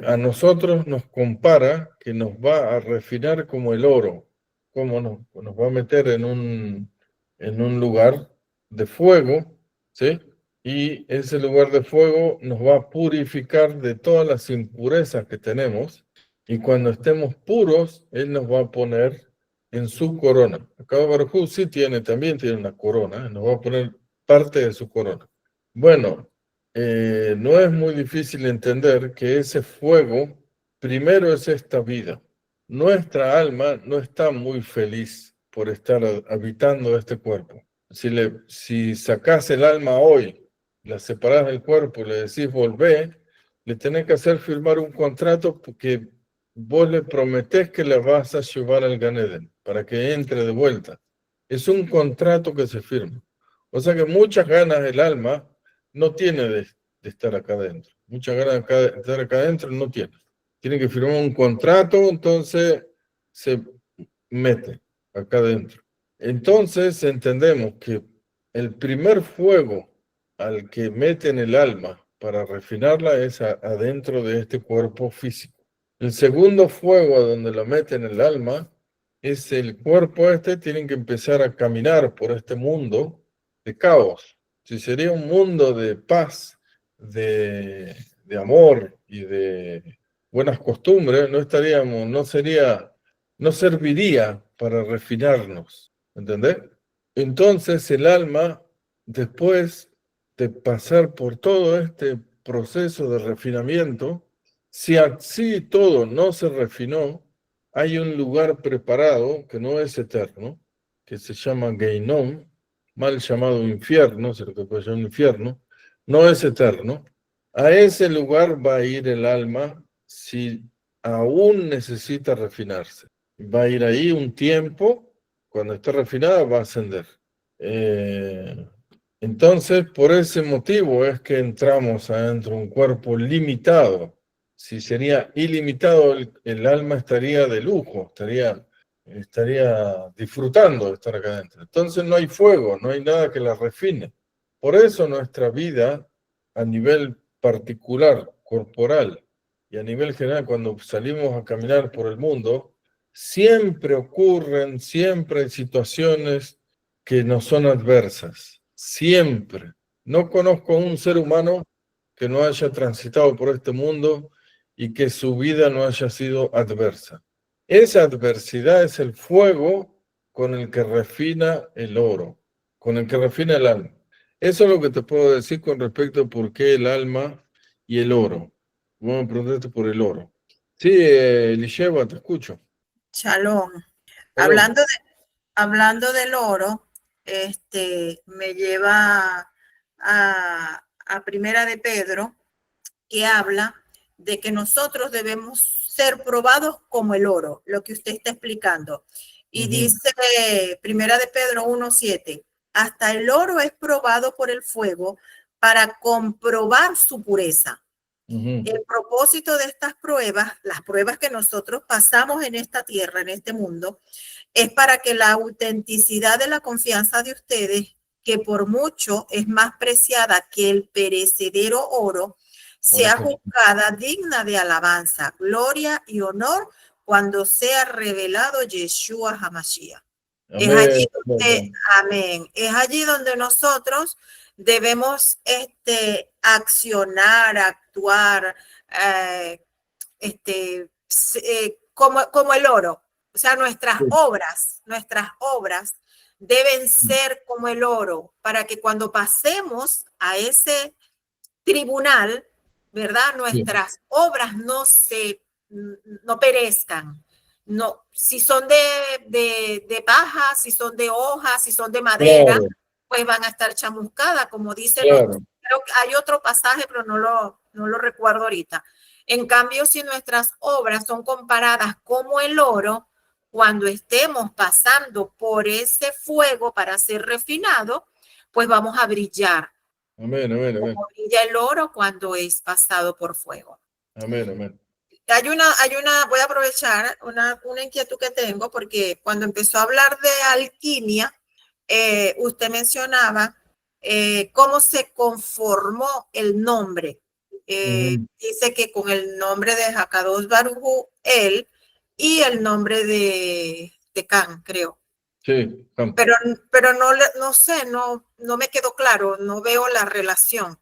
a nosotros nos compara que nos va a refinar como el oro, como nos va a meter en un lugar de fuego, ¿sí? Y ese lugar de fuego nos va a purificar de todas las impurezas que tenemos, y cuando estemos puros, Él nos va a poner en su corona. Acá Baruj Hu sí también tiene una corona, nos va a poner parte de su corona. Bueno, no es muy difícil entender que ese fuego primero es esta vida. Nuestra alma no está muy feliz por estar habitando este cuerpo. Si sacás el alma hoy, la separás del cuerpo y le decís volvé, le tenés que hacer firmar un contrato porque vos le prometés que le vas a llevar al Gan Eden para que entre de vuelta. Es un contrato que se firma. O sea que muchas ganas el alma no tiene de estar acá adentro. Muchas ganas de estar acá adentro no tiene. Tiene que firmar un contrato, entonces se mete acá adentro. Entonces entendemos que el primer fuego al que meten el alma para refinarla es adentro de este cuerpo físico. El segundo fuego a donde la meten el alma es el cuerpo tienen que empezar a caminar por este mundo de caos. Si sería un mundo de paz, de amor y de buenas costumbres, no serviría para refinarnos, ¿entendés? Entonces el alma, después de pasar por todo este proceso de refinamiento, si así todo no se refinó, hay un lugar preparado que no es eterno, que se llama Geinom, mal llamado infierno, se lo que puede llamar infierno, no es eterno. A ese lugar va a ir el alma si aún necesita refinarse. Va a ir ahí un tiempo, cuando esté refinada va a ascender. Entonces, por ese motivo es que entramos adentro de un cuerpo limitado. Si sería ilimitado, el alma estaría de lujo, estaría disfrutando de estar acá adentro. Entonces no hay fuego, no hay nada que la refine. Por eso nuestra vida, a nivel particular, corporal, y a nivel general, cuando salimos a caminar por el mundo, siempre hay situaciones que nos son adversas. Siempre. No conozco a un ser humano que no haya transitado por este mundo y que su vida no haya sido adversa. Esa adversidad es el fuego con el que refina el oro, con el que refina el alma. Eso es lo que te puedo decir con respecto a por qué el alma y el oro. Vamos a preguntarte por el oro. Sí, Elisheva, te escucho. Shalom. Shalom. Hablando del oro, me lleva a Primera de Pedro, que habla de que nosotros debemos ser probados como el oro, lo que usted está explicando. Y dice Primera de Pedro 1:7, hasta el oro es probado por el fuego para comprobar su pureza. El propósito de estas pruebas, las pruebas que nosotros pasamos en esta tierra, en este mundo, es para que la autenticidad de la confianza de ustedes, que por mucho es más preciada que el perecedero oro, sea juzgada digna de alabanza, gloria y honor cuando sea revelado Yeshua HaMashiach. Es allí donde, amén, es allí donde nosotros debemos accionar, actuar, como el oro. O sea, nuestras obras deben ser como el oro para que cuando pasemos a ese tribunal, ¿verdad? Nuestras obras no perezcan. No, si son de paja, si son de hojas, si son de madera, pues van a estar chamuscadas, como dice. Creo que hay otro pasaje, pero no lo recuerdo ahorita. En cambio, si nuestras obras son comparadas como el oro, cuando estemos pasando por ese fuego para ser refinado, pues vamos a brillar. Amén, amén, amén. Como brilla el oro cuando es pasado por fuego. Amén, amén. Voy a aprovechar una inquietud que tengo, porque cuando empezó a hablar de alquimia, usted mencionaba cómo se conformó el nombre. Dice que con el nombre de Hakadosh Baruj Hu, él, y el nombre de Can, creo. Sí, Ham. Pero no sé, no me quedó claro, no veo la relación.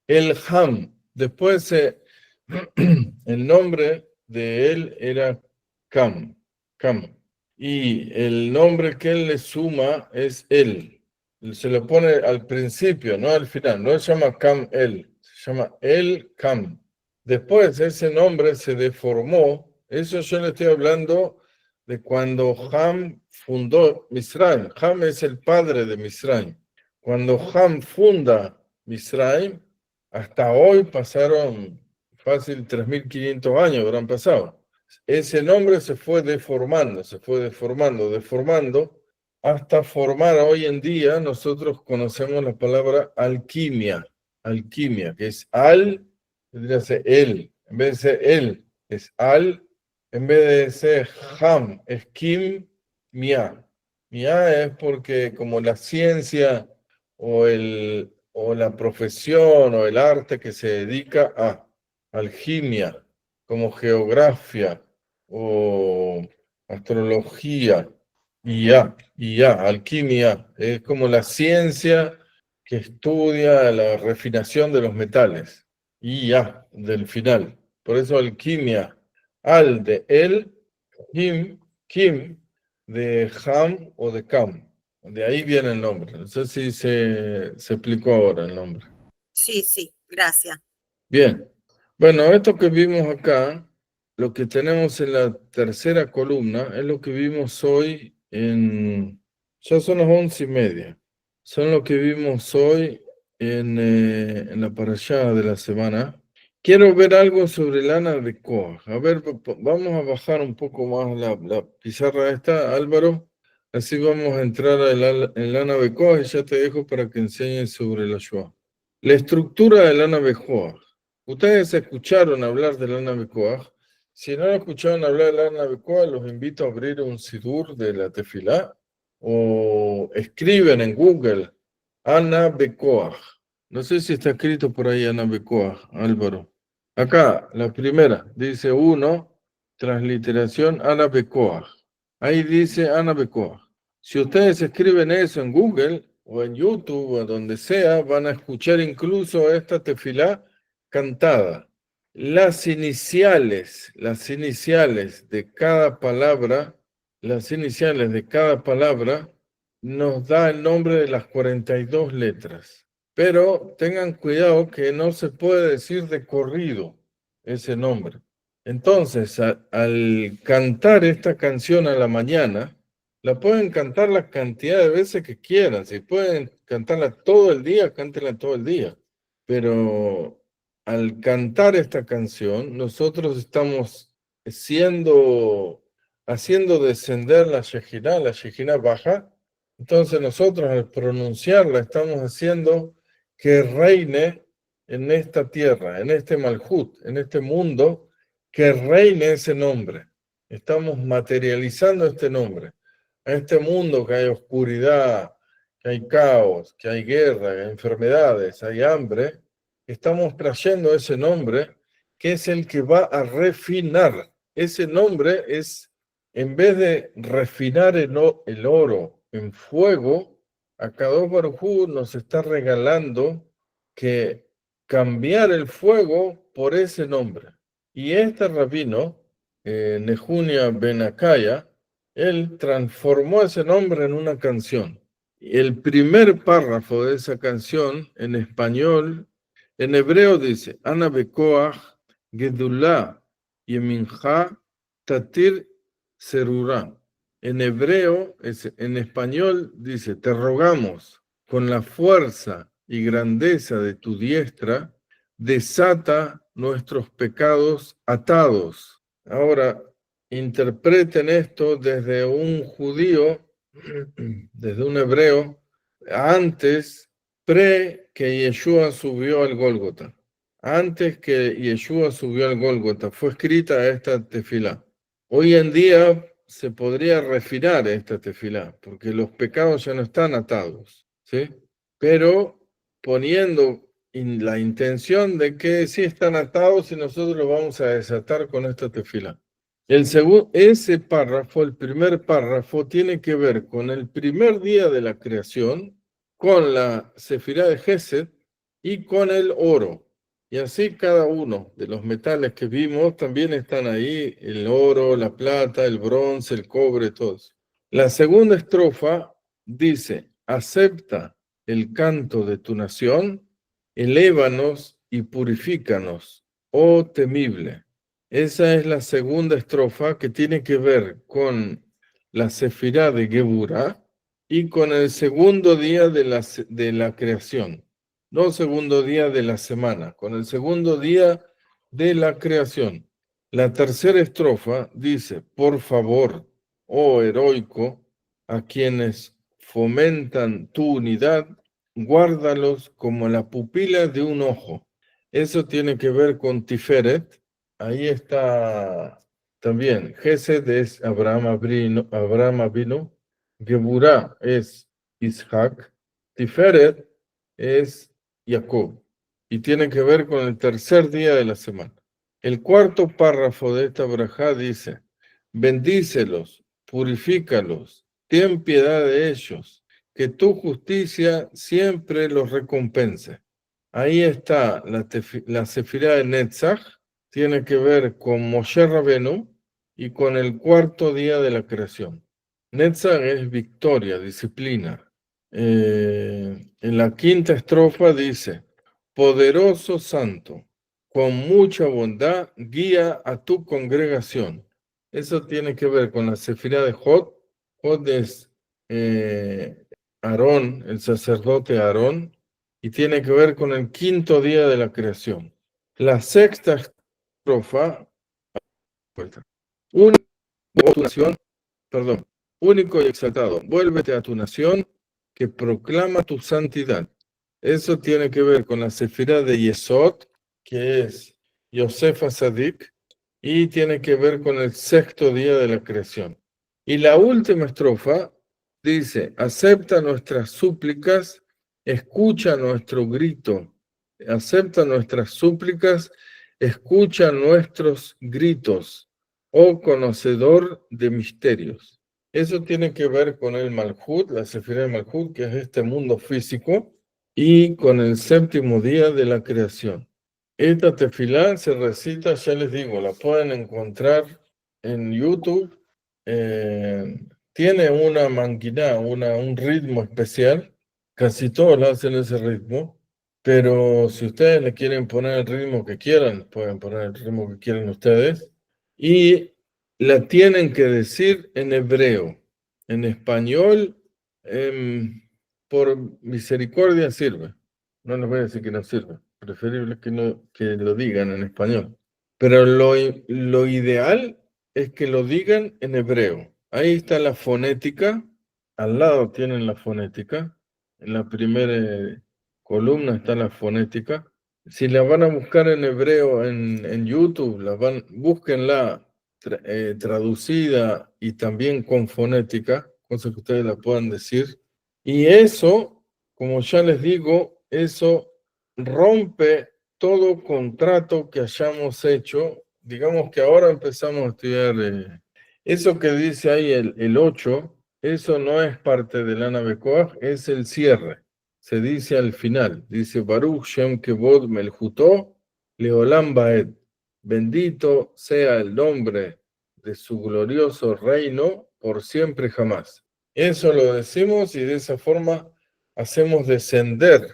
El Ham, después el nombre de él era Cam. Y el nombre que él le suma es él. Se le pone al principio, no al final. No se llama Cam él, se llama el Cam. Después ese nombre se deformó. Eso yo le estoy hablando de cuando Ham fundó Misraim. Ham es el padre de Misraim. Cuando Ham funda Misraim, hasta hoy pasaron fácil 3.500 años, habrán pasado. Ese nombre se fue deformando, hasta formar hoy en día, nosotros conocemos la palabra alquimia, que es tendría que ser él, en vez de ser él, es en vez de ser ham, es kim, mia. Mia es porque como la ciencia o la profesión o el arte que se dedica a alquimia, como geografía o astrología, y alquimia, es como la ciencia que estudia la refinación de los metales, del final. Por eso alquimia, al de él, kim, de ham o de cam. De ahí viene el nombre. No sé si se explicó ahora el nombre. Sí, gracias. Bien. Bueno, esto que vimos acá, lo que tenemos en la tercera columna, es lo que vimos hoy ya son las 11:30. Son lo que vimos hoy en la parashá de la semana. Quiero ver algo sobre el Ana de Koach. A ver, vamos a bajar un poco más la pizarra esta, Álvaro. Así vamos a entrar en el Ana de Koach y ya te dejo para que enseñes sobre la Shoah. La estructura del Ana de Koach. Ustedes escucharon hablar del Ana de Koach. Si no escucharon hablar del Ana de Koach, los invito a abrir un sidur de la Tefilá o escriben en Google Ana de Koach. No sé si está escrito por ahí Ana de Koach, Álvaro. Acá, la primera, dice 1, transliteración Ana de Koach. Ahí dice Ana de Koach. Si ustedes escriben eso en Google o en YouTube o donde sea, van a escuchar incluso esta tefilá cantada. las iniciales de cada palabra, nos da el nombre de las 42 letras. Pero tengan cuidado que no se puede decir de corrido ese nombre. Entonces, al cantar esta canción a la mañana, la pueden cantar la cantidad de veces que quieran. Si pueden cantarla todo el día, cántenla todo el día. Pero al cantar esta canción, nosotros estamos haciendo descender la Shejinah baja. Entonces nosotros al pronunciarla estamos haciendo que reine en esta tierra, en este Malhut, en este mundo, que reine ese nombre. Estamos materializando este nombre. En este mundo que hay oscuridad, que hay caos, que hay guerra, que hay enfermedades, hay hambre, estamos trayendo ese nombre que es el que va a refinar. Ese nombre es, en vez de refinar el oro en fuego, Akadosh Baruj Hu nos está regalando que cambiar el fuego por ese nombre. Y este rabino, Nehunia Ben Akaya, él transformó ese nombre en una canción. Y el primer párrafo de esa canción, en español, en hebreo dice, Ana Bekoach Gedulá Yeminja Tatir Serurá. En hebreo, en español, dice, te rogamos con la fuerza y grandeza de tu diestra, desata nuestros pecados atados. Ahora, interpreten esto desde un judío, desde un hebreo, antes, que Yeshua subió al Gólgota. Antes que Yeshua subió al Gólgota, fue escrita esta tefilá. Hoy en día se podría refinar esta tefilá, porque los pecados ya no están atados, ¿sí? Pero poniendo la intención de que sí están atados y nosotros lo vamos a desatar con esta tefilá. Ese párrafo, el primer párrafo, tiene que ver con el primer día de la creación, con la sefirá de Gesed y con el oro. Y así cada uno de los metales que vimos también están ahí, el oro, la plata, el bronce, el cobre, todos. La segunda estrofa dice, acepta el canto de tu nación, elévanos y purifícanos, oh temible. Esa es la segunda estrofa que tiene que ver con la sefirá de Geburah y con el segundo día de la creación. No segundo día de la semana, con el segundo día de la creación. La tercera estrofa dice, por favor, oh heroico, a quienes fomentan tu unidad, guárdalos como la pupila de un ojo. Eso tiene que ver con Tiferet. Ahí está también. Gesed es Abraham Avinu, Geburah es Isaac, Tiferet es Jacob, y tiene que ver con el tercer día de la semana. El cuarto párrafo de esta brajá dice, bendícelos, purifícalos, ten piedad de ellos, que tu justicia siempre los recompense. Ahí está la sefirá de Netzach, tiene que ver con Moshe Rabenu y con el cuarto día de la creación. Netzach es victoria, disciplina. En la quinta estrofa dice, poderoso santo, con mucha bondad, guía a tu congregación. Eso tiene que ver con la sefirá de Jod. Jod es Aarón, el sacerdote Aarón, y tiene que ver con el quinto día de la creación. La sexta estrofa, único y exaltado, vuélvete a tu nación que proclama tu santidad. Eso tiene que ver con la sefirá de Yesod, que es Yosef Asadik, y tiene que ver con el sexto día de la creación. Y la última estrofa dice, acepta nuestras súplicas, escucha nuestro grito, acepta nuestras súplicas, escucha nuestros gritos, oh conocedor de misterios. Eso tiene que ver con el Malhut, la sefirá de Malhut, que es este mundo físico, y con el séptimo día de la creación. Esta tefilá se recita, ya les digo, la pueden encontrar en YouTube. Tiene una manguiná, un ritmo especial. Casi todos hacen ese ritmo. Pero si ustedes le quieren poner el ritmo que quieran, pueden poner el ritmo que quieran ustedes. Y la tienen que decir en hebreo. En español, por misericordia sirve. No les voy a decir que no sirve. Preferible que lo digan en español. Pero lo ideal es que lo digan en hebreo. Ahí está la fonética. Al lado tienen la fonética. En la primera columna está la fonética. Si la van a buscar en hebreo en YouTube, búsquenla traducida y también con fonética, cosa que ustedes la puedan decir. Y eso, como ya les digo, eso rompe todo contrato que hayamos hecho. Digamos que ahora empezamos a estudiar eso que dice ahí el 8, eso no es parte del Ana Bekoach, es el cierre. Se dice al final, dice Baruch Shem Kevod Melchutó Leolam Baed. Bendito sea el nombre de su glorioso reino por siempre y jamás. Eso lo decimos y de esa forma hacemos descender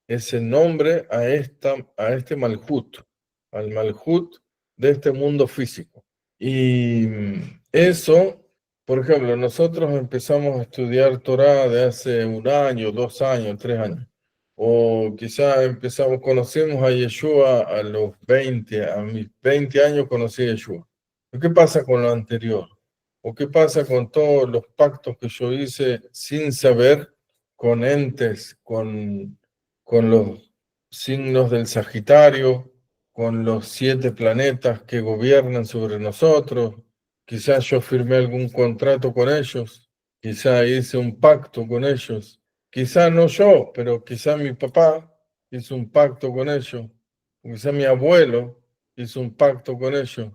ese nombre a este Malhut, al Malhut de este mundo físico. Y eso, por ejemplo, nosotros empezamos a estudiar Torah de hace 1 año, 2 años, 3 años. O quizá conocimos a Yeshua a los 20, a mis 20 años conocí a Yeshua. ¿Qué pasa con lo anterior? ¿O qué pasa con todos los pactos que yo hice sin saber con entes, con los signos del Sagitario, con los 7 planetas que gobiernan sobre nosotros? Quizás yo firmé algún contrato con ellos, quizá hice un pacto con ellos, quizá no yo, pero quizá mi papá hizo un pacto con ellos, quizá mi abuelo hizo un pacto con ellos.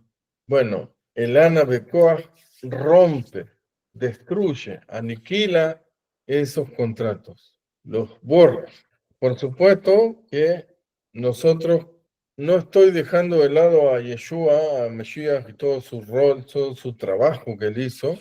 Bueno, el Ana Bekoach rompe, destruye, aniquila esos contratos, los borra. Por supuesto que nosotros no estoy dejando de lado a Yeshua, a Mesías y todo su rol, todo su trabajo que él hizo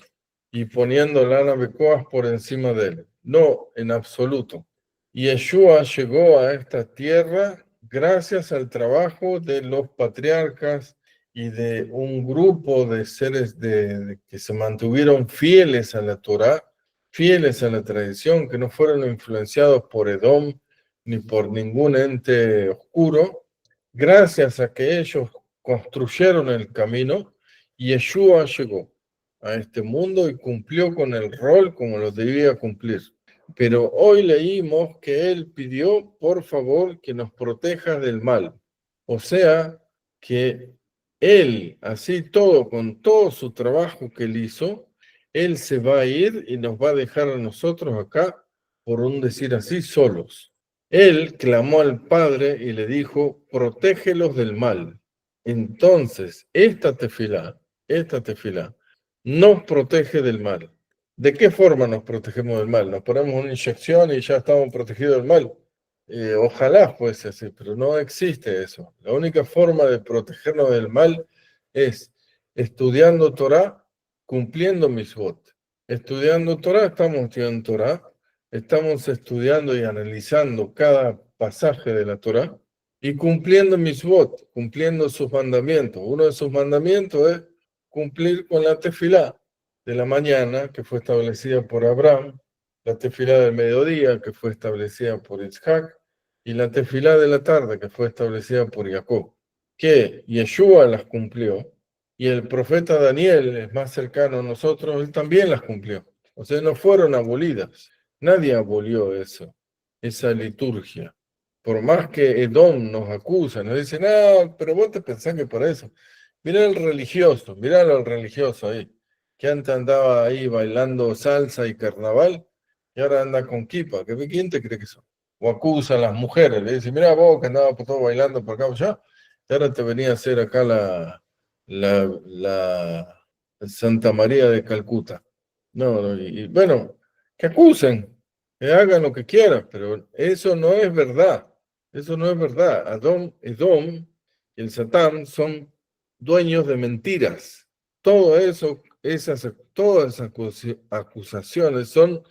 y poniendo el Ana Bekoach por encima de él. No, en absoluto. Yeshua llegó a esta tierra gracias al trabajo de los patriarcas y de un grupo de seres que se mantuvieron fieles a la Torá, fieles a la tradición, que no fueron influenciados por Edom ni por ningún ente oscuro. Gracias a que ellos construyeron el camino, Yeshua llegó a este mundo y cumplió con el rol como lo debía cumplir. Pero hoy leímos que él pidió, por favor, que nos proteja del mal. O sea, que él, así todo, con todo su trabajo que él hizo, él se va a ir y nos va a dejar a nosotros acá, por un decir así, solos. Él clamó al Padre y le dijo, protégelos del mal. Entonces, esta tefilá, nos protege del mal. ¿De qué forma nos protegemos del mal? Nos ponemos una inyección y ya estamos protegidos del mal. Ojalá fuese así, pero no existe eso. La única forma de protegernos del mal es estudiando Torah, cumpliendo Mitzvot. Estudiando Torah, estamos estudiando Torah, estamos estudiando y analizando cada pasaje de la Torah y cumpliendo Mitzvot, cumpliendo sus mandamientos. Uno de sus mandamientos es cumplir con la tefilá de la mañana, que fue establecida por Abraham, la tefilá del mediodía, que fue establecida por Isaac, y la tefilá de la tarde, que fue establecida por Jacob, que Yeshua las cumplió, y el profeta Daniel, es más cercano a nosotros, él también las cumplió. O sea, no fueron abolidas. Nadie abolió eso, esa liturgia. Por más que Edom nos acusa, nos dice, no, pero vos te pensás que por eso. Mirá al religioso ahí, que antes andaba ahí bailando salsa y carnaval, y ahora anda con kipa. ¿Quién te cree que son? O acusa a las mujeres, le dice, mira vos que andabas por todo bailando por acá allá, y ahora te venía a hacer acá la Santa María de Calcuta. No, y bueno, que acusen, que hagan lo que quieran, pero eso no es verdad. Eso no es verdad. Edom y el Satán son dueños de mentiras. Todo eso, todas esas acusaciones son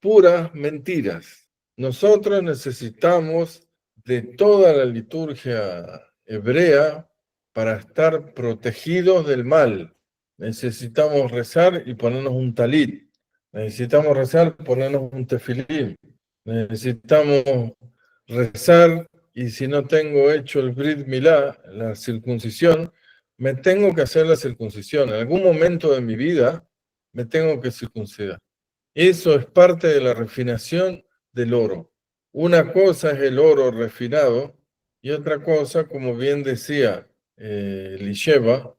puras mentiras. Nosotros necesitamos de toda la liturgia hebrea para estar protegidos del mal. Necesitamos rezar y ponernos un talit. Necesitamos rezar y ponernos un tefilín. Necesitamos rezar y si no tengo hecho el Brit Milá, la circuncisión, me tengo que hacer la circuncisión. En algún momento de mi vida me tengo que circuncidar. Eso es parte de la refinación del oro. Una cosa es el oro refinado y otra cosa, como bien decía Lisheva,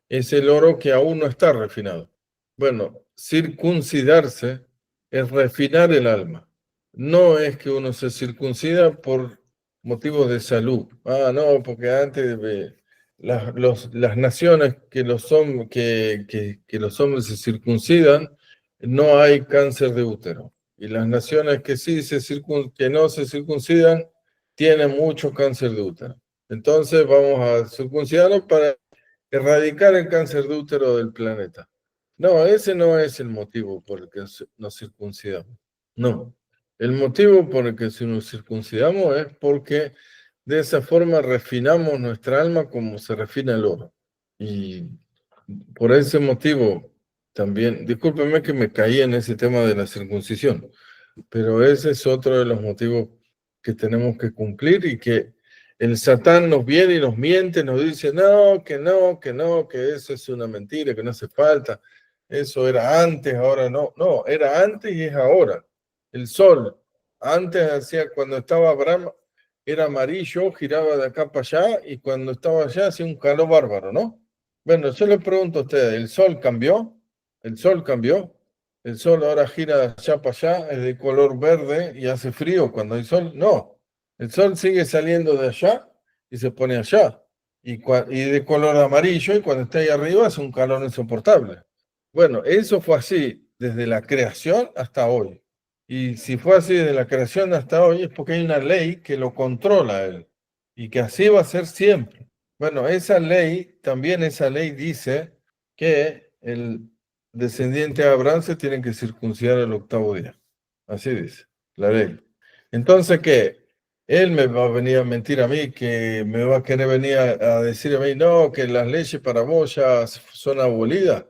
es el oro que aún no está refinado. Bueno, circuncidarse es refinar el alma. No es que uno se circuncida por motivos de salud. Ah, no, porque antes las naciones que los hombres se circuncidan, no hay cáncer de útero. Y las naciones que sí que no se circuncidan, tienen mucho cáncer de útero. Entonces vamos a circuncidarnos para erradicar el cáncer de útero del planeta. No, ese no es el motivo por el que nos circuncidamos. No. El motivo por el que nos circuncidamos es porque de esa forma refinamos nuestra alma como se refina el oro. Y por ese motivo también, discúlpeme que me caí en ese tema de la circuncisión, pero ese es otro de los motivos que tenemos que cumplir y que el Satán nos viene y nos miente, nos dice, no, que eso es una mentira, que no hace falta, eso era antes, ahora no. No, era antes y es ahora. El sol, antes hacía, cuando estaba Abraham, era amarillo, giraba de acá para allá, y cuando estaba allá hacía un calor bárbaro, ¿no? Bueno, yo le pregunto a ustedes, ¿el sol cambió? ¿El sol cambió? El sol ahora gira de allá para allá, es de color verde y hace frío cuando hay sol. No, el sol sigue saliendo de allá y se pone allá. Y de color amarillo, y cuando está ahí arriba hace un calor insoportable. Bueno, eso fue así desde la creación hasta hoy. Y si fue así desde la creación hasta hoy es porque hay una ley que lo controla a él. Y que así va a ser siempre. Bueno, esa ley dice que el descendiente de Abraham se tiene que circuncidar el 8º día. Así dice la ley. Entonces, ¿qué? Él me va a venir a mentir a mí, que me va a querer venir a decir a mí, no, que las leyes para vos ya son abolidas.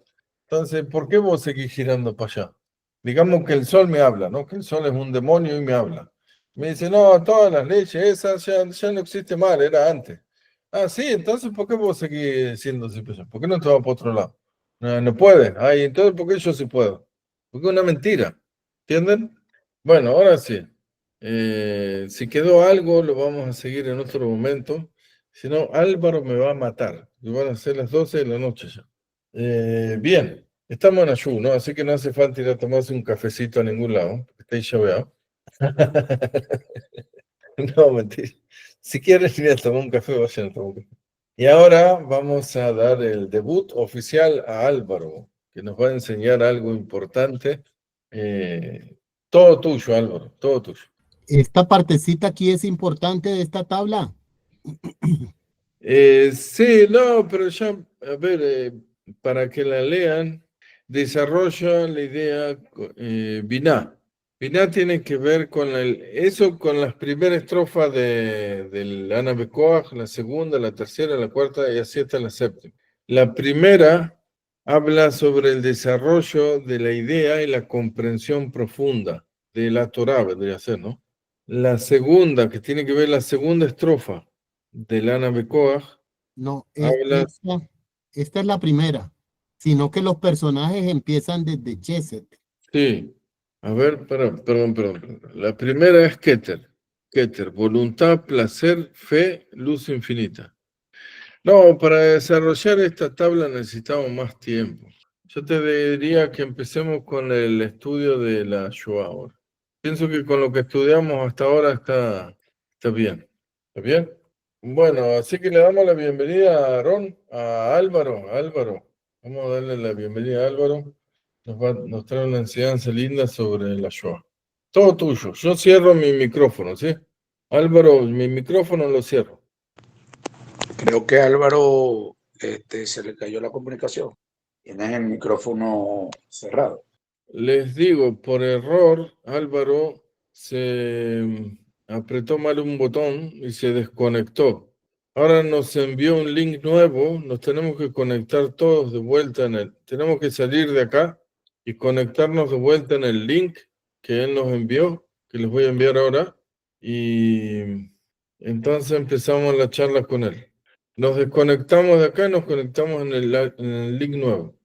Entonces, ¿por qué vos seguís girando para allá? Digamos que el sol me habla, ¿no? Que el sol es un demonio y me habla. Me dice, no, todas las leyes esas ya no existe más, era antes. Ah, sí, entonces, ¿por qué vos seguís siendo así? ¿Por qué no te vas para otro lado? No, no puedes. Ay, entonces, ¿por qué yo sí puedo? Porque es una mentira. ¿Entienden? Bueno, ahora sí. Si quedó algo, lo vamos a seguir en otro momento. Si no, Álvaro me va a matar. Y van a ser las 12 de la noche ya. Bien, estamos en ayuno, ¿no? Así que no hace falta ir a tomarse un cafecito a ningún lado. Estáis llaveados. No, mentira. Si quieren ir a tomar un café, vayan a tomar un café. Y ahora vamos a dar el debut oficial a Álvaro, que nos va a enseñar algo importante. Todo tuyo, Álvaro, todo tuyo. Esta partecita aquí es importante de esta tabla. Sí, no, pero ya, a ver, para que la lean, desarrolla la idea Biná. Biná tiene que ver con eso, con las primeras estrofas del Ana Bekoach, la segunda, la tercera, la cuarta y así hasta la séptima. La primera habla sobre el desarrollo de la idea y la comprensión profunda de la Torá, vendría a ser, ¿no? La segunda, que tiene que ver la segunda estrofa del Ana Bekoach, No, habla... esta es la primera, sino que los personajes empiezan desde Chesed. Sí, a ver, perdón. La primera es Keter, voluntad, placer, fe, luz infinita. No, para desarrollar esta tabla necesitamos más tiempo. Yo te diría que empecemos con el estudio de la Shoah ahora. Pienso que con lo que estudiamos hasta ahora está bien. ¿Está bien? Bueno, así que le damos la bienvenida a Aarón, a Álvaro. Vamos a darle la bienvenida a Álvaro. Nos trae una enseñanza linda sobre la Shoah. Todo tuyo. Yo cierro mi micrófono, ¿sí? Álvaro, mi micrófono lo cierro. Creo que Álvaro se le cayó la comunicación. Tienes el micrófono cerrado. Les digo, por error, Álvaro se apretó mal un botón y se desconectó. Ahora nos envió un link nuevo, nos tenemos que conectar todos de vuelta tenemos que salir de acá y conectarnos de vuelta en el link que él nos envió, que les voy a enviar ahora, y entonces empezamos la charla con él. Nos desconectamos de acá y nos conectamos en el link nuevo.